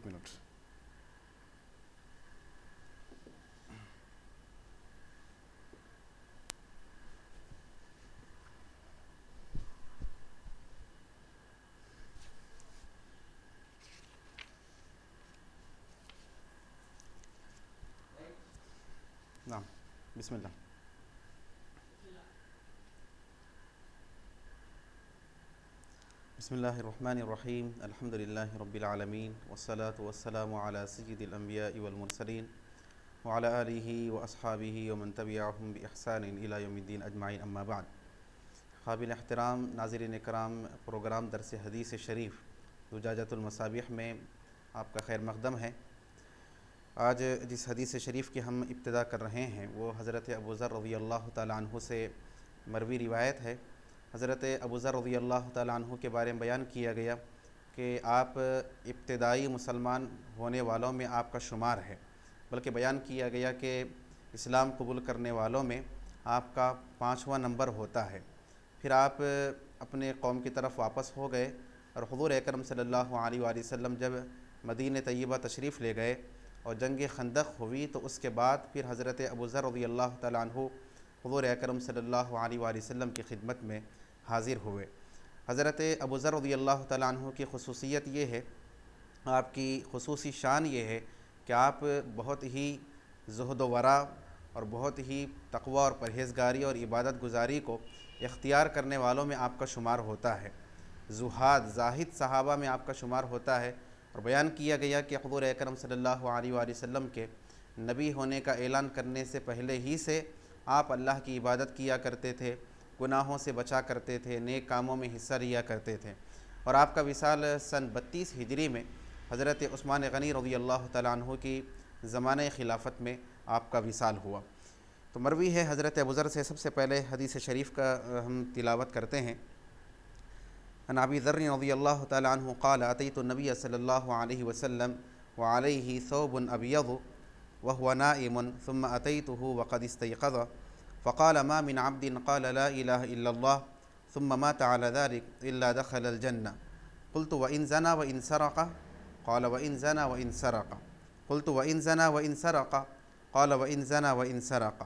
ایک منٹ. نعم. بسم اللہ. بسم اللہ الرحمن الرحیم. الحمد للہ رب العالمین والصلاة والسلام علی سید الانبیاء والمرسلین وعلی آلہ واصحابہ ومن تبعہم بإحسان الی یوم الدین اجمعین. اما بعد. قابل احترام ناظرین کرام، پروگرام درس حدیث شریف زجاجۃ المصابیح میں آپ کا خیر مقدم ہے. آج جس حدیث شریف کی ہم ابتدا کر رہے ہیں وہ حضرت ابو ذر رضی اللہ تعالیٰ عنہ سے مروی روایت ہے. حضرت ابو ذر رضی اللہ تعالیٰ عنہ کے بارے میں بیان کیا گیا کہ آپ ابتدائی مسلمان ہونے والوں میں آپ کا شمار ہے، بلکہ بیان کیا گیا کہ اسلام قبول کرنے والوں میں آپ کا 5واں نمبر ہوتا ہے. پھر آپ اپنے قوم کی طرف واپس ہو گئے اور حضور اکرم صلی اللہ علیہ وآلہ وسلم جب مدینہ طیبہ تشریف لے گئے اور جنگ خندق ہوئی تو اس کے بعد پھر حضرت ابو ذر رضی اللہ تعالیٰ عنہ حضور اکرم صلی اللہ علیہ وآلہ وسلم کی خدمت میں حاضر ہوئے. حضرت ابو ذر رضی اللہ تعالیٰ عنہ کی خصوصیت یہ ہے، آپ کی خصوصی شان یہ ہے کہ آپ بہت ہی زہد و ورع اور بہت ہی تقوی اور پرہیزگاری اور عبادت گزاری کو اختیار کرنے والوں میں آپ کا شمار ہوتا ہے. زاہد صحابہ میں آپ کا شمار ہوتا ہے. اور بیان کیا گیا کہ حضور اکرم صلی اللہ علیہ وآلہ وسلم کے نبی ہونے کا اعلان کرنے سے پہلے ہی سے آپ اللہ کی عبادت کیا کرتے تھے، گناہوں سے بچا کرتے تھے، نیک کاموں میں حصہ لیا کرتے تھے. اور آپ کا وصال سن 32 ہجری میں حضرت عثمان غنی رضی اللہ تعالیٰ عنہ کی زمانہ خلافت میں آپ کا وصال ہوا. تو مروی ہے حضرت ابو ذر سے. سب سے پہلے حدیث شریف کا ہم تلاوت کرتے ہیں. عن ابی ذر رضی اللہ تعالیٰ عنہ قال اتیت النبی صلی اللہ علیہ وسلم وعلیہ ثوب ابیض وهو نائم ثم اتیته وقد استيقظ فقال ما من عبد قال لا الہ الا اللہ ثم مات على ذلك الا دخل الجنة. قلت وإن زنى وإن سرق قال وإن زنى وإن سرق. قلت وإن زنى وإن سرق قال وإن زنى وإن سرق.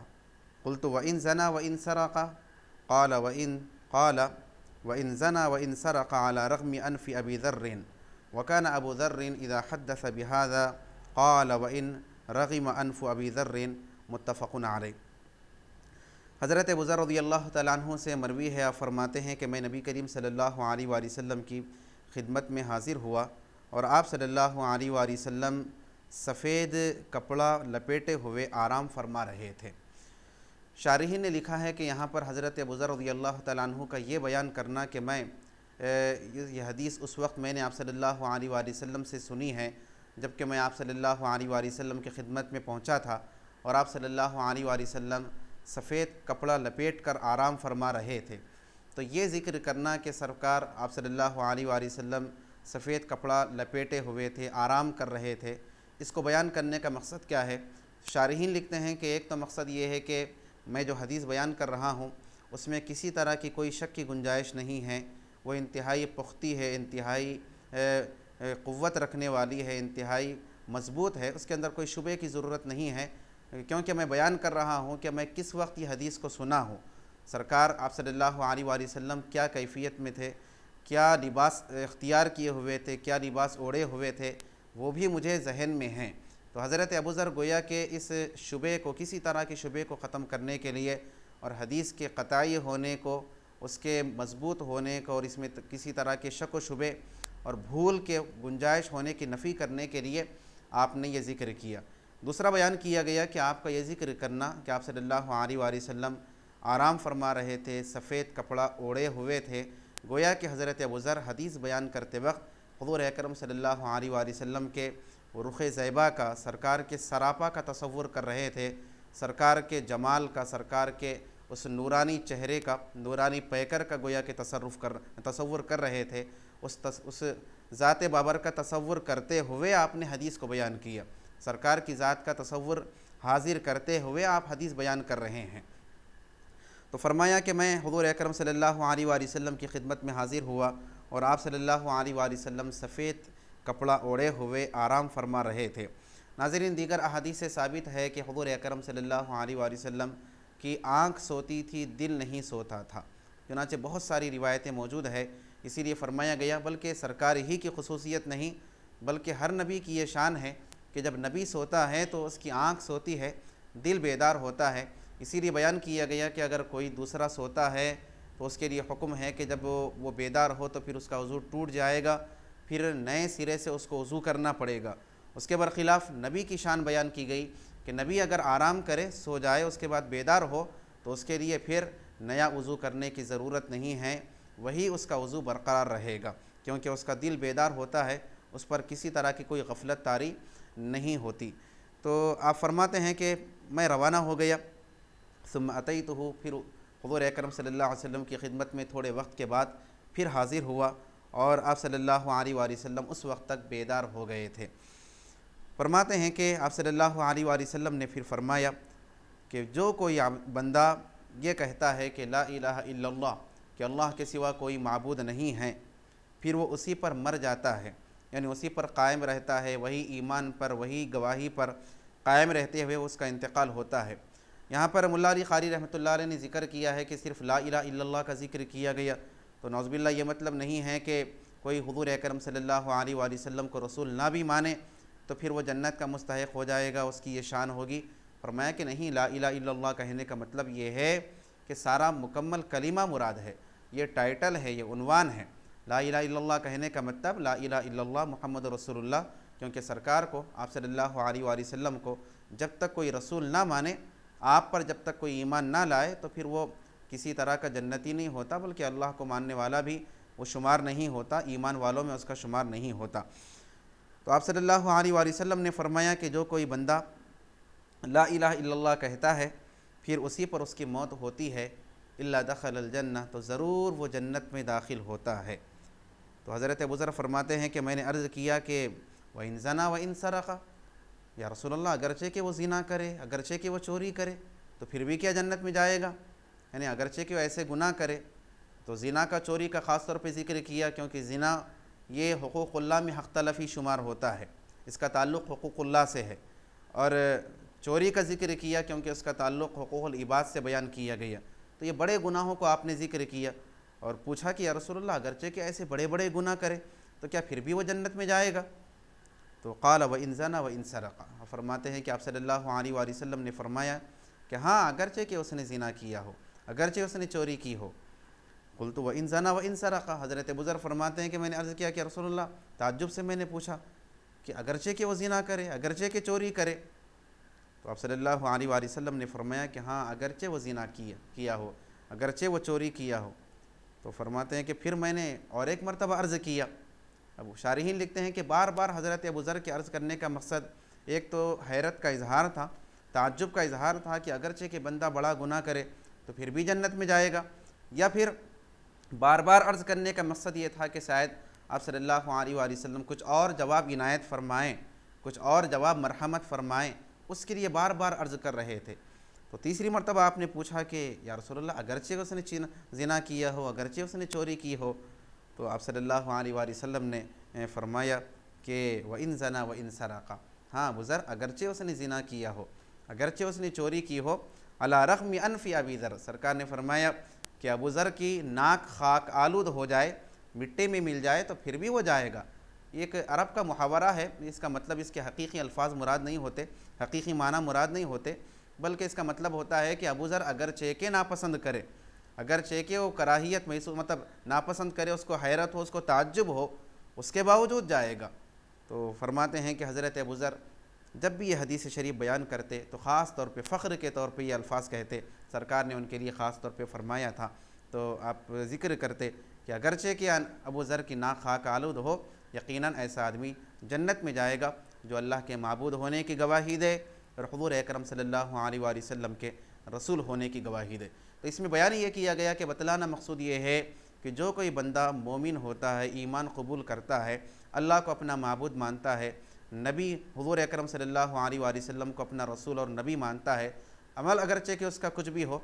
قلت وإن زنى وإن سرق قال وإن زنى وإن سرق على رغم أنف أبي ذر وكان أبو ذر إذا حدث بهذا قال وإن رغم أنف أبي ذر. متفق علیہ. حضرت ابو ذر رضی اللہ تعالیٰ عنہ سے مروی ہے، آپ فرماتے ہیں کہ میں نبی کریم صلی اللہ علیہ وآلہ وسلم کی خدمت میں حاضر ہوا اور آپ صلی اللہ علیہ وآلہ وسلم سفید کپڑا لپیٹے ہوئے آرام فرما رہے تھے. شارحین نے لکھا ہے کہ یہاں پر حضرت ابو ذر رضی اللہ تعالیٰ عنہ کا یہ بیان کرنا کہ یہ حدیث اس وقت میں نے آپ صلی اللہ علیہ وآلہ وسلم سے سنی ہے جبکہ میں آپ صلی اللہ علیہ وآلہ وسلم کی خدمت میں پہنچا تھا اور آپ صلی اللہ علیہ وآلہ وسلم سفید کپڑا لپیٹ کر آرام فرما رہے تھے. تو یہ ذکر کرنا کہ سرکار آپ صلی اللہ علیہ وآلہ وسلم سفید کپڑا لپیٹے ہوئے تھے، آرام کر رہے تھے، اس کو بیان کرنے کا مقصد کیا ہے؟ شارحین لکھتے ہیں کہ ایک تو مقصد یہ ہے کہ میں جو حدیث بیان کر رہا ہوں اس میں کسی طرح کی کوئی شک کی گنجائش نہیں ہے، وہ انتہائی پختی ہے، انتہائی قوت رکھنے والی ہے، انتہائی مضبوط ہے، اس کے اندر کوئی شبہ کی ضرورت نہیں ہے، کیونکہ میں بیان کر رہا ہوں کہ میں کس وقت یہ حدیث کو سنا ہوں. سرکار آپ صلی اللہ علیہ وآلہ وسلم کیا کیفیت میں تھے، کیا لباس اختیار کیے ہوئے تھے، کیا لباس اوڑھے ہوئے تھے، وہ بھی مجھے ذہن میں ہیں. تو حضرت ابو ذر گویا کہ اس شبہ کو، کسی طرح کے شبہ کو ختم کرنے کے لیے اور حدیث کے قطعی ہونے کو، اس کے مضبوط ہونے کو اور اس میں کسی طرح کے شک و شبہ اور بھول کے گنجائش ہونے کی نفی کرنے کے لیے آپ نے یہ ذکر کیا. دوسرا بیان کیا گیا کہ آپ کا یہ ذکر کرنا کہ آپ صلی اللہ علیہ وآلہ وسلم آرام فرما رہے تھے، سفید کپڑا اوڑھے ہوئے تھے، گویا کہ حضرت ابو ذر حدیث بیان کرتے وقت حضور اکرم صلی اللہ علیہ وآلہ وسلم کے رخ زیبا کا، سرکار کے سراپا کا تصور کر رہے تھے، سرکار کے جمال کا، سرکار کے اس نورانی چہرے کا، نورانی پیکر کا گویا کہ تصور کر رہے تھے. اس ذات بابر کا تصور کرتے ہوئے آپ نے حدیث کو بیان کیا. سرکار کی ذات کا تصور حاضر کرتے ہوئے آپ حدیث بیان کر رہے ہیں. تو فرمایا کہ میں حضور اکرم صلی اللہ علیہ وآلہ وسلم کی خدمت میں حاضر ہوا اور آپ صلی اللہ علیہ وآلہ وسلم سفید کپڑا اوڑھے ہوئے آرام فرما رہے تھے۔ ناظرین، دیگر احادیث سے ثابت ہے کہ حضور اکرم صلی اللہ علیہ وآلہ وسلم کی آنکھ سوتی تھی، دل نہیں سوتا تھا۔ چنانچہ بہت ساری روایتیں موجود ہے، اسی لیے فرمایا گیا، بلکہ سرکار ہی کی خصوصیت نہیں بلکہ ہر نبی کی یہ شان ہے کہ جب نبی سوتا ہے تو اس کی آنکھ سوتی ہے، دل بیدار ہوتا ہے۔ اسی لیے بیان کیا گیا کہ اگر کوئی دوسرا سوتا ہے تو اس کے لیے حکم ہے کہ جب وہ بیدار ہو تو پھر اس کا وضو ٹوٹ جائے گا، پھر نئے سرے سے اس کو وضو کرنا پڑے گا۔ اس کے برخلاف نبی کی شان بیان کی گئی کہ نبی اگر آرام کرے، سو جائے، اس کے بعد بیدار ہو تو اس کے لیے پھر نیا وضو کرنے کی ضرورت نہیں ہے، وہی اس کا وضو برقرار رہے گا، کیونکہ اس کا دل بیدار ہوتا ہے، اس پر کسی طرح کی کوئی غفلت طاری نہیں ہوتی۔ تو آپ فرماتے ہیں کہ میں روانہ ہو گیا، ثم اتیتہ، پھر حضور اکرم صلی اللہ علیہ وسلم کی خدمت میں تھوڑے وقت کے بعد پھر حاضر ہوا، اور آپ صلی اللہ علیہ وآلہ وسلم اس وقت تک بیدار ہو گئے تھے۔ فرماتے ہیں کہ آپ صلی اللہ علیہ وآلہ وسلم نے پھر فرمایا کہ جو کوئی بندہ یہ کہتا ہے کہ لا الہ الا اللہ، کہ اللہ کے سوا کوئی معبود نہیں ہے، پھر وہ اسی پر مر جاتا ہے، یعنی اسی پر قائم رہتا ہے، وہی ایمان پر، وہی گواہی پر قائم رہتے ہوئے اس کا انتقال ہوتا ہے۔ یہاں پر ملا علی قاری رحمۃ اللہ علیہ نے ذکر کیا ہے کہ صرف لا الہ الا اللہ کا ذکر کیا گیا، تو نعوذ باللہ یہ مطلب نہیں ہے کہ کوئی حضور اکرم صلی اللہ علیہ وآلہ وسلم کو رسول نہ بھی مانے تو پھر وہ جنت کا مستحق ہو جائے گا، اس کی یہ شان ہوگی۔ فرمایا کہ نہیں، لا الہ الا اللہ کہنے کا مطلب یہ ہے کہ سارا مکمل کلمہ مراد ہے، یہ ٹائٹل ہے، یہ عنوان ہے۔ لا الہ الا اللہ کہنے کا مطلب لا الہ الا اللہ محمد رسول اللہ، کیونکہ سرکار کو، آپ صلی اللہ علیہ وآلہ وسلم کو جب تک کوئی رسول نہ مانے، آپ پر جب تک کوئی ایمان نہ لائے تو پھر وہ کسی طرح کا جنتی نہیں ہوتا، بلکہ اللہ کو ماننے والا بھی وہ شمار نہیں ہوتا، ایمان والوں میں اس کا شمار نہیں ہوتا۔ تو آپ صلی اللہ علیہ وآلہ وسلم نے فرمایا کہ جو کوئی بندہ لا الہ الا اللہ کہتا ہے پھر اسی پر اس کی موت ہوتی ہے، الا دخل الجنہ، تو ضرور وہ جنت میں داخل ہوتا ہے۔ تو حضرت ابوذر فرماتے ہیں کہ میں نے عرض کیا کہ وَإِن زَنَا وَإِن سَرَقَ، یا رسول اللہ اگرچہ کہ وہ زنا کرے، اگرچہ کہ وہ چوری کرے تو پھر بھی کیا جنت میں جائے گا؟ یعنی اگرچہ کہ وہ ایسے گناہ کرے، تو زنا کا، چوری کا خاص طور پہ ذکر کیا، کیونکہ زنا یہ حقوق اللہ میں حق تلفی شمار ہوتا ہے، اس کا تعلق حقوق اللہ سے ہے، اور چوری کا ذکر کیا کیونکہ اس کا تعلق حقوق العباد سے بیان کیا گیا۔ تو یہ بڑے گناہوں کو آپ نے ذکر کیا اور پوچھا کہ یا رسول اللہ اگرچہ کہ ایسے بڑے بڑے گناہ کرے تو کیا پھر بھی وہ جنت میں جائے گا؟ تو قال وَإِن زَنَا وَإِن سَرَقَ، فرماتے ہیں کہ آپ صلی اللہ علیہ وآلہ وسلم نے فرمایا کہ ہاں، اگرچہ کہ اس نے زنا کیا ہو، اگرچہ اس نے چوری کی ہو۔ قلت وَإِن زَنَا وَإِن سَرَقَ، حضرت ابوذر فرماتے ہیں کہ میں نے عرض کیا کہ رسول اللہ، تعجب سے میں نے پوچھا کہ اگرچہ کہ وہ زنا کرے، اگرچہ کہ چوری کرے، تو آپ صلی اللہ علیہ وآلہ وسلم نے فرمایا کہ ہاں، اگرچہ وہ زنا کیا ہو، اگرچہ وہ چوری کیا ہو۔ تو فرماتے ہیں کہ پھر میں نے اور ایک مرتبہ عرض کیا۔ اب شارحین لکھتے ہیں کہ بار بار حضرت ابوذر کے عرض کرنے کا مقصد ایک تو حیرت کا اظہار تھا، تعجب کا اظہار تھا کہ اگرچہ کہ بندہ بڑا گناہ کرے تو پھر بھی جنت میں جائے گا، یا پھر بار بار عرض کرنے کا مقصد یہ تھا کہ شاید آپ صلی اللہ علیہ وآلہ وسلم کچھ اور جواب عنایت فرمائیں، کچھ اور جواب مرحمت فرمائیں، اس کے لیے بار بار عرض کر رہے تھے۔ تو تیسری مرتبہ آپ نے پوچھا کہ یا رسول اللہ اگرچہ اس نے زنا کیا ہو، اگرچہ اس نے چوری کی ہو، تو آپ صلی اللہ علیہ وآلہ وسلم نے فرمایا کہ وَإِن زَنَا وَإِن سَرَقَ، ہاں ابوذر اگرچہ اس نے زنا کیا ہو، اگرچہ اس نے چوری کی ہو، عَلَىٰ رَغْمِ أَنْفِ أَبِي ذر، سرکار نے فرمایا کہ ابوذر کی ناک خاک آلود ہو جائے، مٹی میں مل جائے تو پھر بھی وہ جائے گا۔ یہ ایک عرب کا محاورہ ہے، اس کا مطلب اس کے حقیقی الفاظ مراد نہیں ہوتے، حقیقی معنی مراد نہیں ہوتے، بلکہ اس کا مطلب ہوتا ہے کہ ابوذر اگرچہ کہ ناپسند کرے، اگرچہ کہ وہ کراہیت محسوس، مطلب ناپسند کرے، اس کو حیرت ہو، اس کو تعجب ہو، اس کے باوجود جائے گا۔ تو فرماتے ہیں کہ حضرت ابوذر جب بھی یہ حدیث شریف بیان کرتے تو خاص طور پہ فخر کے طور پہ یہ الفاظ کہتے، سرکار نے ان کے لیے خاص طور پہ فرمایا تھا، تو آپ ذکر کرتے کہ اگرچہ کہ ابوذر کی ناک خاک آلود ہو، یقیناً ایسا آدمی جنت میں جائے گا جو اللہ کے معبود ہونے کی گواہی دے اور حضور اکرم صلی اللہ علیہ وآلہ وسلم کے رسول ہونے کی گواہی دے۔ تو اس میں بیان یہ کیا گیا کہ بتلانا مقصود یہ ہے کہ جو کوئی بندہ مومن ہوتا ہے، ایمان قبول کرتا ہے، اللہ کو اپنا معبود مانتا ہے، نبی حضور اکرم صلی اللہ علیہ وآلہ وسلم کو اپنا رسول اور نبی مانتا ہے، عمل اگرچہ کہ اس کا کچھ بھی ہو،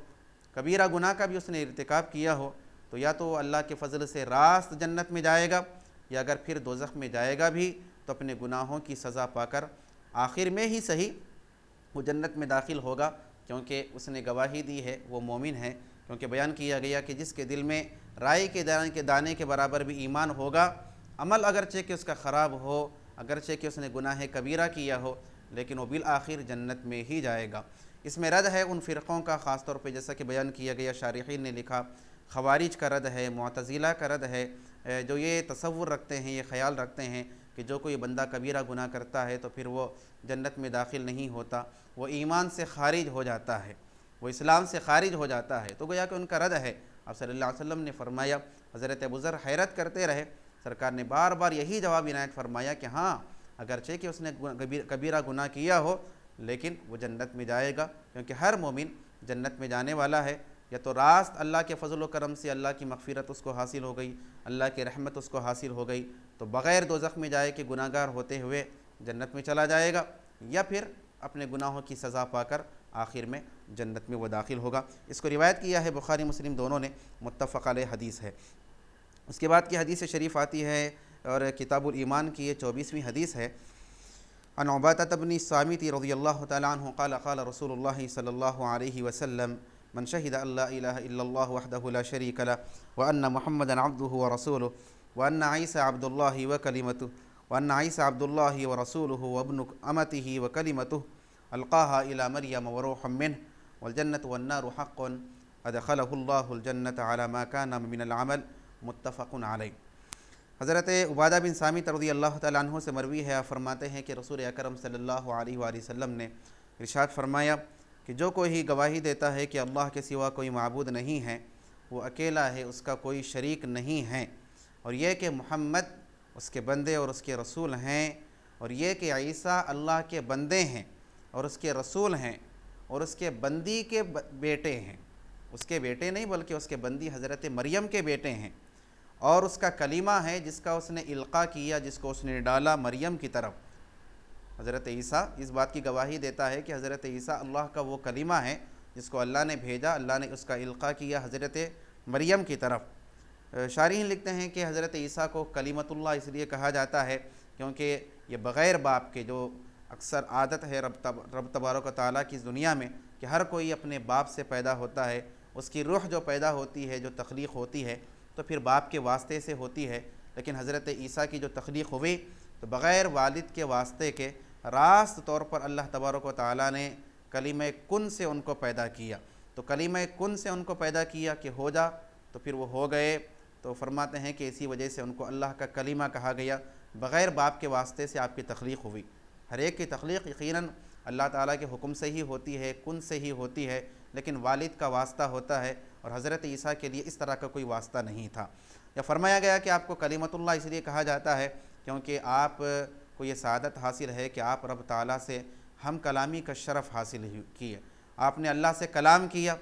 کبیرہ گناہ کا بھی اس نے ارتکاب کیا ہو، تو یا تو اللہ کے فضل سے راست جنت میں جائے گا، یا اگر پھر دوزخ میں جائے گا بھی تو اپنے گناہوں کی سزا پا کر آخر میں ہی صحیح وہ جنت میں داخل ہوگا، کیونکہ اس نے گواہی دی ہے وہ مومن ہے۔ کیونکہ بیان کیا گیا کہ جس کے دل میں رائی کے دانے کے برابر بھی ایمان ہوگا، عمل اگرچہ کہ اس کا خراب ہو، اگرچہ کہ اس نے گناہ کبیرہ کیا ہو، لیکن وہ بالآخر جنت میں ہی جائے گا۔ اس میں رد ہے ان فرقوں کا، خاص طور پہ جیسا کہ بیان کیا گیا، شارحین نے لکھا، خوارج کا رد ہے، معتزلہ کا رد ہے، جو یہ تصور رکھتے ہیں، یہ خیال رکھتے ہیں کہ جو کوئی بندہ کبیرہ گناہ کرتا ہے تو پھر وہ جنت میں داخل نہیں ہوتا، وہ ایمان سے خارج ہو جاتا ہے، وہ اسلام سے خارج ہو جاتا ہے، تو گویا کہ ان کا رد ہے۔ اب صلی اللہ علیہ وسلم نے فرمایا، حضرت ابوذر حیرت کرتے رہے، سرکار نے بار بار یہی جواب عنایت فرمایا کہ ہاں اگرچہ کہ اس نے کبیرہ گناہ کیا ہو لیکن وہ جنت میں جائے گا، کیونکہ ہر مومن جنت میں جانے والا ہے۔ یا تو راست اللہ کے فضل و کرم سے اللہ کی مغفرت اس کو حاصل ہو گئی، اللہ کی رحمت اس کو حاصل ہو گئی تو بغیر دوزخ میں جائے کہ گناہ گار ہوتے ہوئے جنت میں چلا جائے گا، یا پھر اپنے گناہوں کی سزا پا کر آخر میں جنت میں وہ داخل ہوگا۔ اس کو روایت کیا ہے بخاری مسلم دونوں نے، متفق علیہ حدیث ہے۔ اس کے بعد کی حدیث شریف آتی ہے اور کتاب الایمان کی یہ 24ویں حدیث ہے۔ عن عبادة بن الصامت رضی اللہ تعالی عنہ قال قال رسول اللہ صلی اللہ علیہ وسلم من شهد ان لا الہ الا اللہ وحدہ لا شریک له وان محمدا عبدہ ورسولہ وان عیسی عبد اللہ وکلمتہ وان عیسی عبد اللہ ورسولہ وابن امتہ وکلمتہ القاها الى مریم وروح منہ والجنة والنار حق ادخلہ اللہ الجنة على ما كان من العمل متفق علیہ۔ حضرت عبادہ بن صامت رضی اللہ تعالیٰ عنہ سے مروی ہے، فرماتے ہیں کہ رسول اکرم صلی اللہ علیہ وآلہ وسلم نے ارشاد فرمایا کہ جو کوئی گواہی دیتا ہے کہ اللہ کے سوا کوئی معبود نہیں ہے، وہ اکیلا ہے، اس کا کوئی شریک نہیں ہے، اور یہ کہ محمد اس کے بندے اور اس کے رسول ہیں، اور یہ کہ عیسیٰ اللہ کے بندے ہیں اور اس کے رسول ہیں اور اس کے بندی کے بیٹے ہیں، اس کے بیٹے نہیں بلکہ اس کے بندی حضرت مریم کے بیٹے ہیں، اور اس کا کلمہ ہے جس کا اس نے القاء کیا، جس کو اس نے ڈالا مریم کی طرف۔ حضرت عیسیٰ اس بات کی گواہی دیتا ہے کہ حضرت عیسیٰ اللہ کا وہ کلمہ ہے جس کو اللہ نے بھیجا، اللہ نے اس کا القاء کیا حضرت مریم کی طرف۔ شارحین لکھتے ہیں کہ حضرت عیسیٰ کو کلیمت اللہ اس لیے کہا جاتا ہے کیونکہ یہ بغیر باپ کے، جو اکثر عادت ہے رب تبارک و تعالیٰ کی دنیا میں کہ ہر کوئی اپنے باپ سے پیدا ہوتا ہے، اس کی روح جو پیدا ہوتی ہے، جو تخلیق ہوتی ہے تو پھر باپ کے واسطے سے ہوتی ہے، لیکن حضرت عیسیٰ کی جو تخلیق ہوئی تو بغیر والد کے واسطے کے راست طور پر اللہ تبارک و تعالیٰ نے کلمہ کن سے ان کو پیدا کیا۔ تو کلمہ کن سے ان کو پیدا کیا کہ ہو جا، تو پھر وہ ہو گئے۔ تو فرماتے ہیں کہ اسی وجہ سے ان کو اللہ کا کلمہ کہا گیا، بغیر باپ کے واسطے سے آپ کی تخلیق ہوئی۔ ہر ایک کی تخلیق یقیناً اللہ تعالیٰ کے حکم سے ہی ہوتی ہے، کن سے ہی ہوتی ہے، لیکن والد کا واسطہ ہوتا ہے، اور حضرت عیسیٰ کے لیے اس طرح کا کوئی واسطہ نہیں تھا۔ یا فرمایا گیا کہ آپ کو کلیمت اللہ اس لیے کہا جاتا ہے کیونکہ آپ کو یہ سعادت حاصل ہے کہ آپ رب تعالیٰ سے ہم کلامی کا شرف حاصل کیے، آپ نے اللہ سے کلام کیا،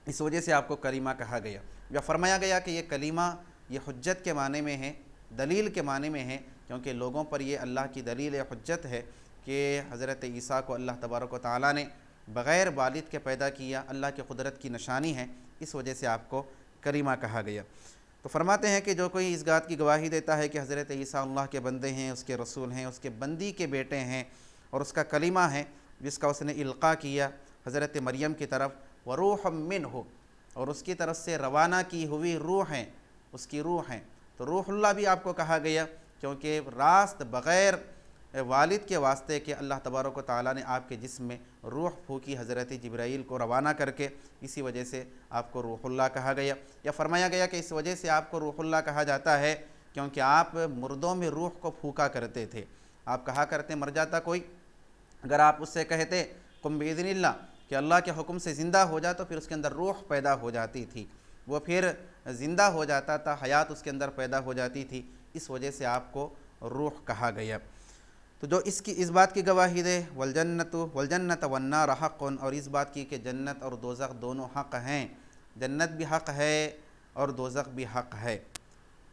اس وجہ سے آپ کو کلمہ کہا گیا۔ یا فرمایا گیا کہ یہ کلمہ یہ حجت کے معنی میں ہے، دلیل کے معنی میں ہے، کیونکہ لوگوں پر یہ اللہ کی دلیل حجت ہے کہ حضرت عیسیٰ کو اللہ تبارک و تعالیٰ نے بغیر والد کے پیدا کیا، اللہ کی قدرت کی نشانی ہے، اس وجہ سے آپ کو کلمہ کہا گیا۔ تو فرماتے ہیں کہ جو کوئی اس بات کی گواہی دیتا ہے کہ حضرت عیسیٰ اللہ کے بندے ہیں، اس کے رسول ہیں، اس کے بندی کے بیٹے ہیں، اور اس کا کلمہ ہے جس کا اس نے القاء کیا حضرت مریم کی طرف، وروح منہ، اور اس کی طرف سے روانہ کی ہوئی روح ہیں، اس کی روح ہیں، تو روح اللہ بھی آپ کو کہا گیا کیونکہ راست بغیر والد کے واسطے کہ اللہ تبارک و تعالیٰ نے آپ کے جسم میں روح پھونکی حضرت جبرائیل کو روانہ کر کے، اسی وجہ سے آپ کو روح اللہ کہا گیا۔ یا فرمایا گیا کہ اس وجہ سے آپ کو روح اللہ کہا جاتا ہے کیونکہ آپ مردوں میں روح کو پھونکا کرتے تھے۔ آپ کہا کرتے مر جاتا کوئی، اگر آپ اس سے کہتے قم باذن اللہ کہ اللہ کے حکم سے زندہ ہو جا، تو پھر اس کے اندر روح پیدا ہو جاتی تھی، وہ پھر زندہ ہو جاتا تھا، حیات اس کے اندر پیدا ہو جاتی تھی، اس وجہ سے آپ کو روح کہا گیا۔ تو جو اس بات کی گواہی دے والجنت والنار حق، اور اس بات کی کہ جنت اور دوزخ دونوں حق ہیں، جنت بھی حق ہے اور دوزخ بھی حق ہے،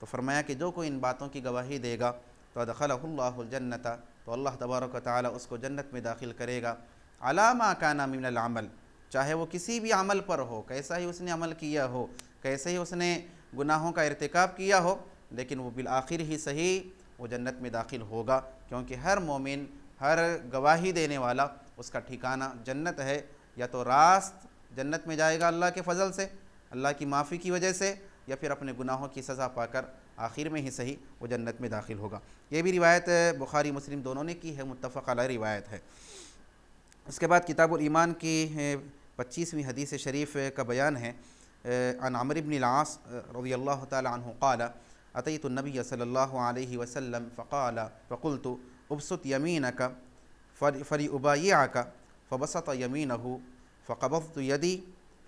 تو فرمایا کہ جو کوئی ان باتوں کی گواہی دے گا تو ادخلہ اللہ الجنت، تو اللہ تبارک و تعالیٰ اس کو جنت میں داخل کرے گا، علی ما کان من العمل، چاہے وہ کسی بھی عمل پر ہو، کیسا ہی اس نے عمل کیا ہو، کیسے ہی اس نے گناہوں کا ارتکاب کیا ہو، لیکن وہ بالآخر ہی صحیح وہ جنت میں داخل ہوگا، کیونکہ ہر مومن، ہر گواہی دینے والا، اس کا ٹھکانہ جنت ہے۔ یا تو راست جنت میں جائے گا اللہ کے فضل سے، اللہ کی معافی کی وجہ سے، یا پھر اپنے گناہوں کی سزا پا کر آخر میں ہی صحیح وہ جنت میں داخل ہوگا۔ یہ بھی روایت بخاری مسلم دونوں نے کی ہے، متفق علیہ روایت ہے۔ اس کے بعد کتاب الایمان کی 25ویں حدیث شریف کا بیان ہے۔ عن عمرو بن العاص رضی اللہ تعالی عنہ قال اتیت النبی صلی اللہ علیہ وسلم فقلت ابسط یمینک فلیبایعک فبسط یمینہ فقبضت یدی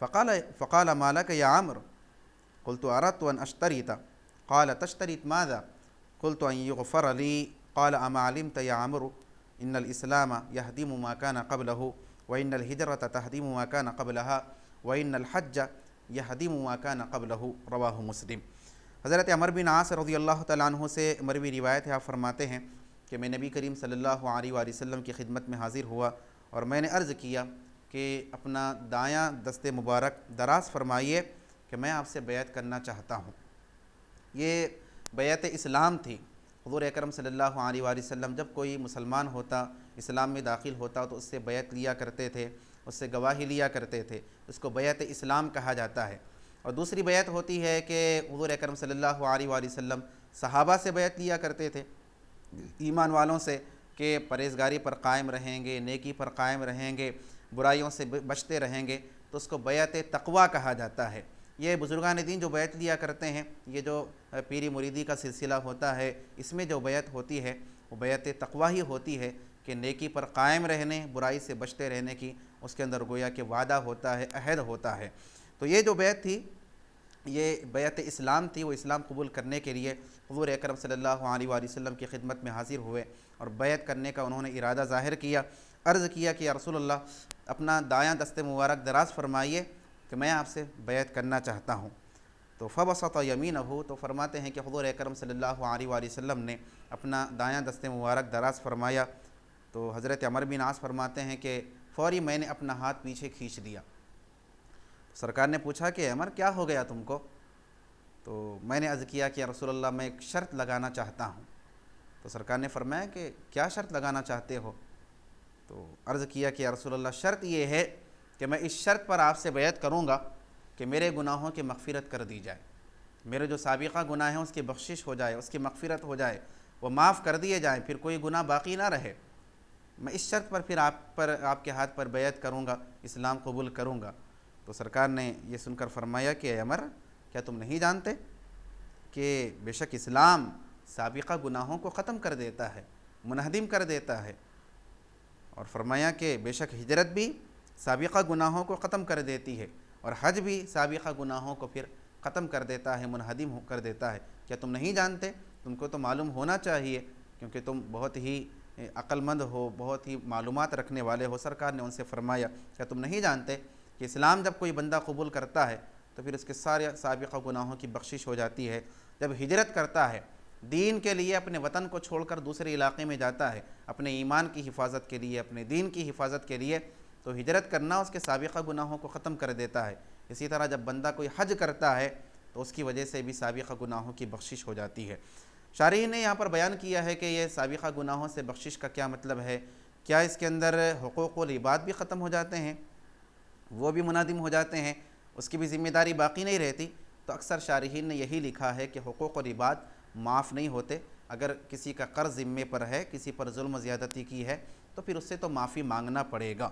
فقال ما لک یا عمرو قلت اردت ان اشتریط قال تشتریط ماذا قلت ان یغفر لی قال اما علمت یا عمرو ان الاسلام یہدم ما کان قبلہ وان الہجرۃ تہدم ما کان قبلہا وان الحج یہدم ما کان قبلہ رواہ مسلم۔ حضرت عمر بن عاص رضی اللہ تعالیٰ عنہ سے مروی روایت ہے، آپ فرماتے ہیں کہ میں نبی کریم صلی اللہ علیہ وآلہ وسلم کی خدمت میں حاضر ہوا اور میں نے عرض کیا کہ اپنا دایاں دست مبارک دراز فرمائیے کہ میں آپ سے بیعت کرنا چاہتا ہوں۔ یہ بیعت اسلام تھی۔ حضور اکرم صلی اللہ علیہ وآلہ وسلم جب کوئی مسلمان ہوتا، اسلام میں داخل ہوتا تو اس سے بیعت لیا کرتے تھے، اس سے گواہی لیا کرتے تھے، اس کو بیعت اسلام کہا جاتا ہے۔ اور دوسری بیعت ہوتی ہے کہ حضور اکرم صلی اللہ علیہ وآلہ وسلم صحابہ سے بیعت لیا کرتے تھے، ایمان والوں سے، کہ پرہیزگاری پر قائم رہیں گے، نیکی پر قائم رہیں گے، برائیوں سے بچتے رہیں گے، تو اس کو بیعت تقویٰ کہا جاتا ہے۔ یہ بزرگان دین جو بیعت لیا کرتے ہیں، یہ جو پیری مریدی کا سلسلہ ہوتا ہے، اس میں جو بیعت ہوتی ہے وہ بیعت تقویٰ ہی ہوتی ہے کہ نیکی پر قائم رہنے، برائی سے بچتے رہنے کی اس کے اندر گویا کہ وعدہ ہوتا ہے، عہد ہوتا ہے۔ تو یہ جو بیعت تھی یہ بیعت اسلام تھی، وہ اسلام قبول کرنے کے لیے حضور اکرم صلی اللہ علیہ وآلہ وسلم کی خدمت میں حاضر ہوئے اور بیعت کرنے کا انہوں نے ارادہ ظاہر کیا۔ عرض کیا کہ یا رسول اللہ اپنا دایاں دست مبارک دراز فرمائیے کہ میں آپ سے بیعت کرنا چاہتا ہوں۔ تو فبسط یمینہ، تو فرماتے ہیں کہ حضور اکرم صلی اللہ علیہ وآلہ وسلم نے اپنا دایاں دست مبارک دراز فرمایا تو حضرت عمر بن عاص فرماتے ہیں کہ فوری میں نے اپنا ہاتھ پیچھے کھینچ لیا۔ سرکار نے پوچھا کہ عمر کیا ہو گیا تم کو؟ تو میں نے عرض کیا کہ یا رسول اللہ میں ایک شرط لگانا چاہتا ہوں۔ تو سرکار نے فرمایا کہ کیا شرط لگانا چاہتے ہو؟ تو عرض کیا کہ یا رسول اللہ شرط یہ ہے کہ میں اس شرط پر آپ سے بیعت کروں گا کہ میرے گناہوں کی مغفرت کر دی جائے، میرے جو سابقہ گناہ ہیں اس کی بخشش ہو جائے، اس کی مغفرت ہو جائے، وہ معاف کر دیے جائیں، پھر کوئی گناہ باقی نہ رہے۔ میں اس شرط پر پھر آپ کے ہاتھ پر بیعت کروں گا، اسلام قبول کروں گا۔ تو سرکار نے یہ سن کر فرمایا کہ اے عمر کیا تم نہیں جانتے کہ بے شک اسلام سابقہ گناہوں کو ختم کر دیتا ہے، منہدم کر دیتا ہے، اور فرمایا کہ بے شک ہجرت بھی سابقہ گناہوں کو ختم کر دیتی ہے اور حج بھی سابقہ گناہوں کو پھر ختم کر دیتا ہے، منہدم کر دیتا ہے۔ کیا تم نہیں جانتے؟ تم کو تو معلوم ہونا چاہیے کیونکہ تم بہت ہی عقل مند ہو، بہت ہی معلومات رکھنے والے ہو۔ سرکار نے ان سے فرمایا کیا تم نہیں جانتے کہ اسلام جب کوئی بندہ قبول کرتا ہے تو پھر اس کے سارے سابقہ گناہوں کی بخشش ہو جاتی ہے۔ جب ہجرت کرتا ہے دین کے لیے، اپنے وطن کو چھوڑ کر دوسرے علاقے میں جاتا ہے اپنے ایمان کی حفاظت کے لیے، اپنے دین کی حفاظت کے لیے، تو ہجرت کرنا اس کے سابقہ گناہوں کو ختم کر دیتا ہے۔ اسی طرح جب بندہ کوئی حج کرتا ہے تو اس کی وجہ سے بھی سابقہ گناہوں کی بخشش ہو جاتی ہے۔ شارحین نے یہاں پر بیان کیا ہے کہ یہ سابقہ گناہوں سے بخشش کا کیا مطلب ہے؟ کیا اس کے اندر حقوق العباد بھی ختم ہو جاتے ہیں، وہ بھی منہدم ہو جاتے ہیں، اس کی بھی ذمہ داری باقی نہیں رہتی؟ تو اکثر شارحین نے یہی لکھا ہے کہ حقوق العباد معاف نہیں ہوتے۔ اگر کسی کا قرض ذمے پر ہے، کسی پر ظلم و زیادتی کی ہے تو پھر اس سے تو معافی مانگنا پڑے گا۔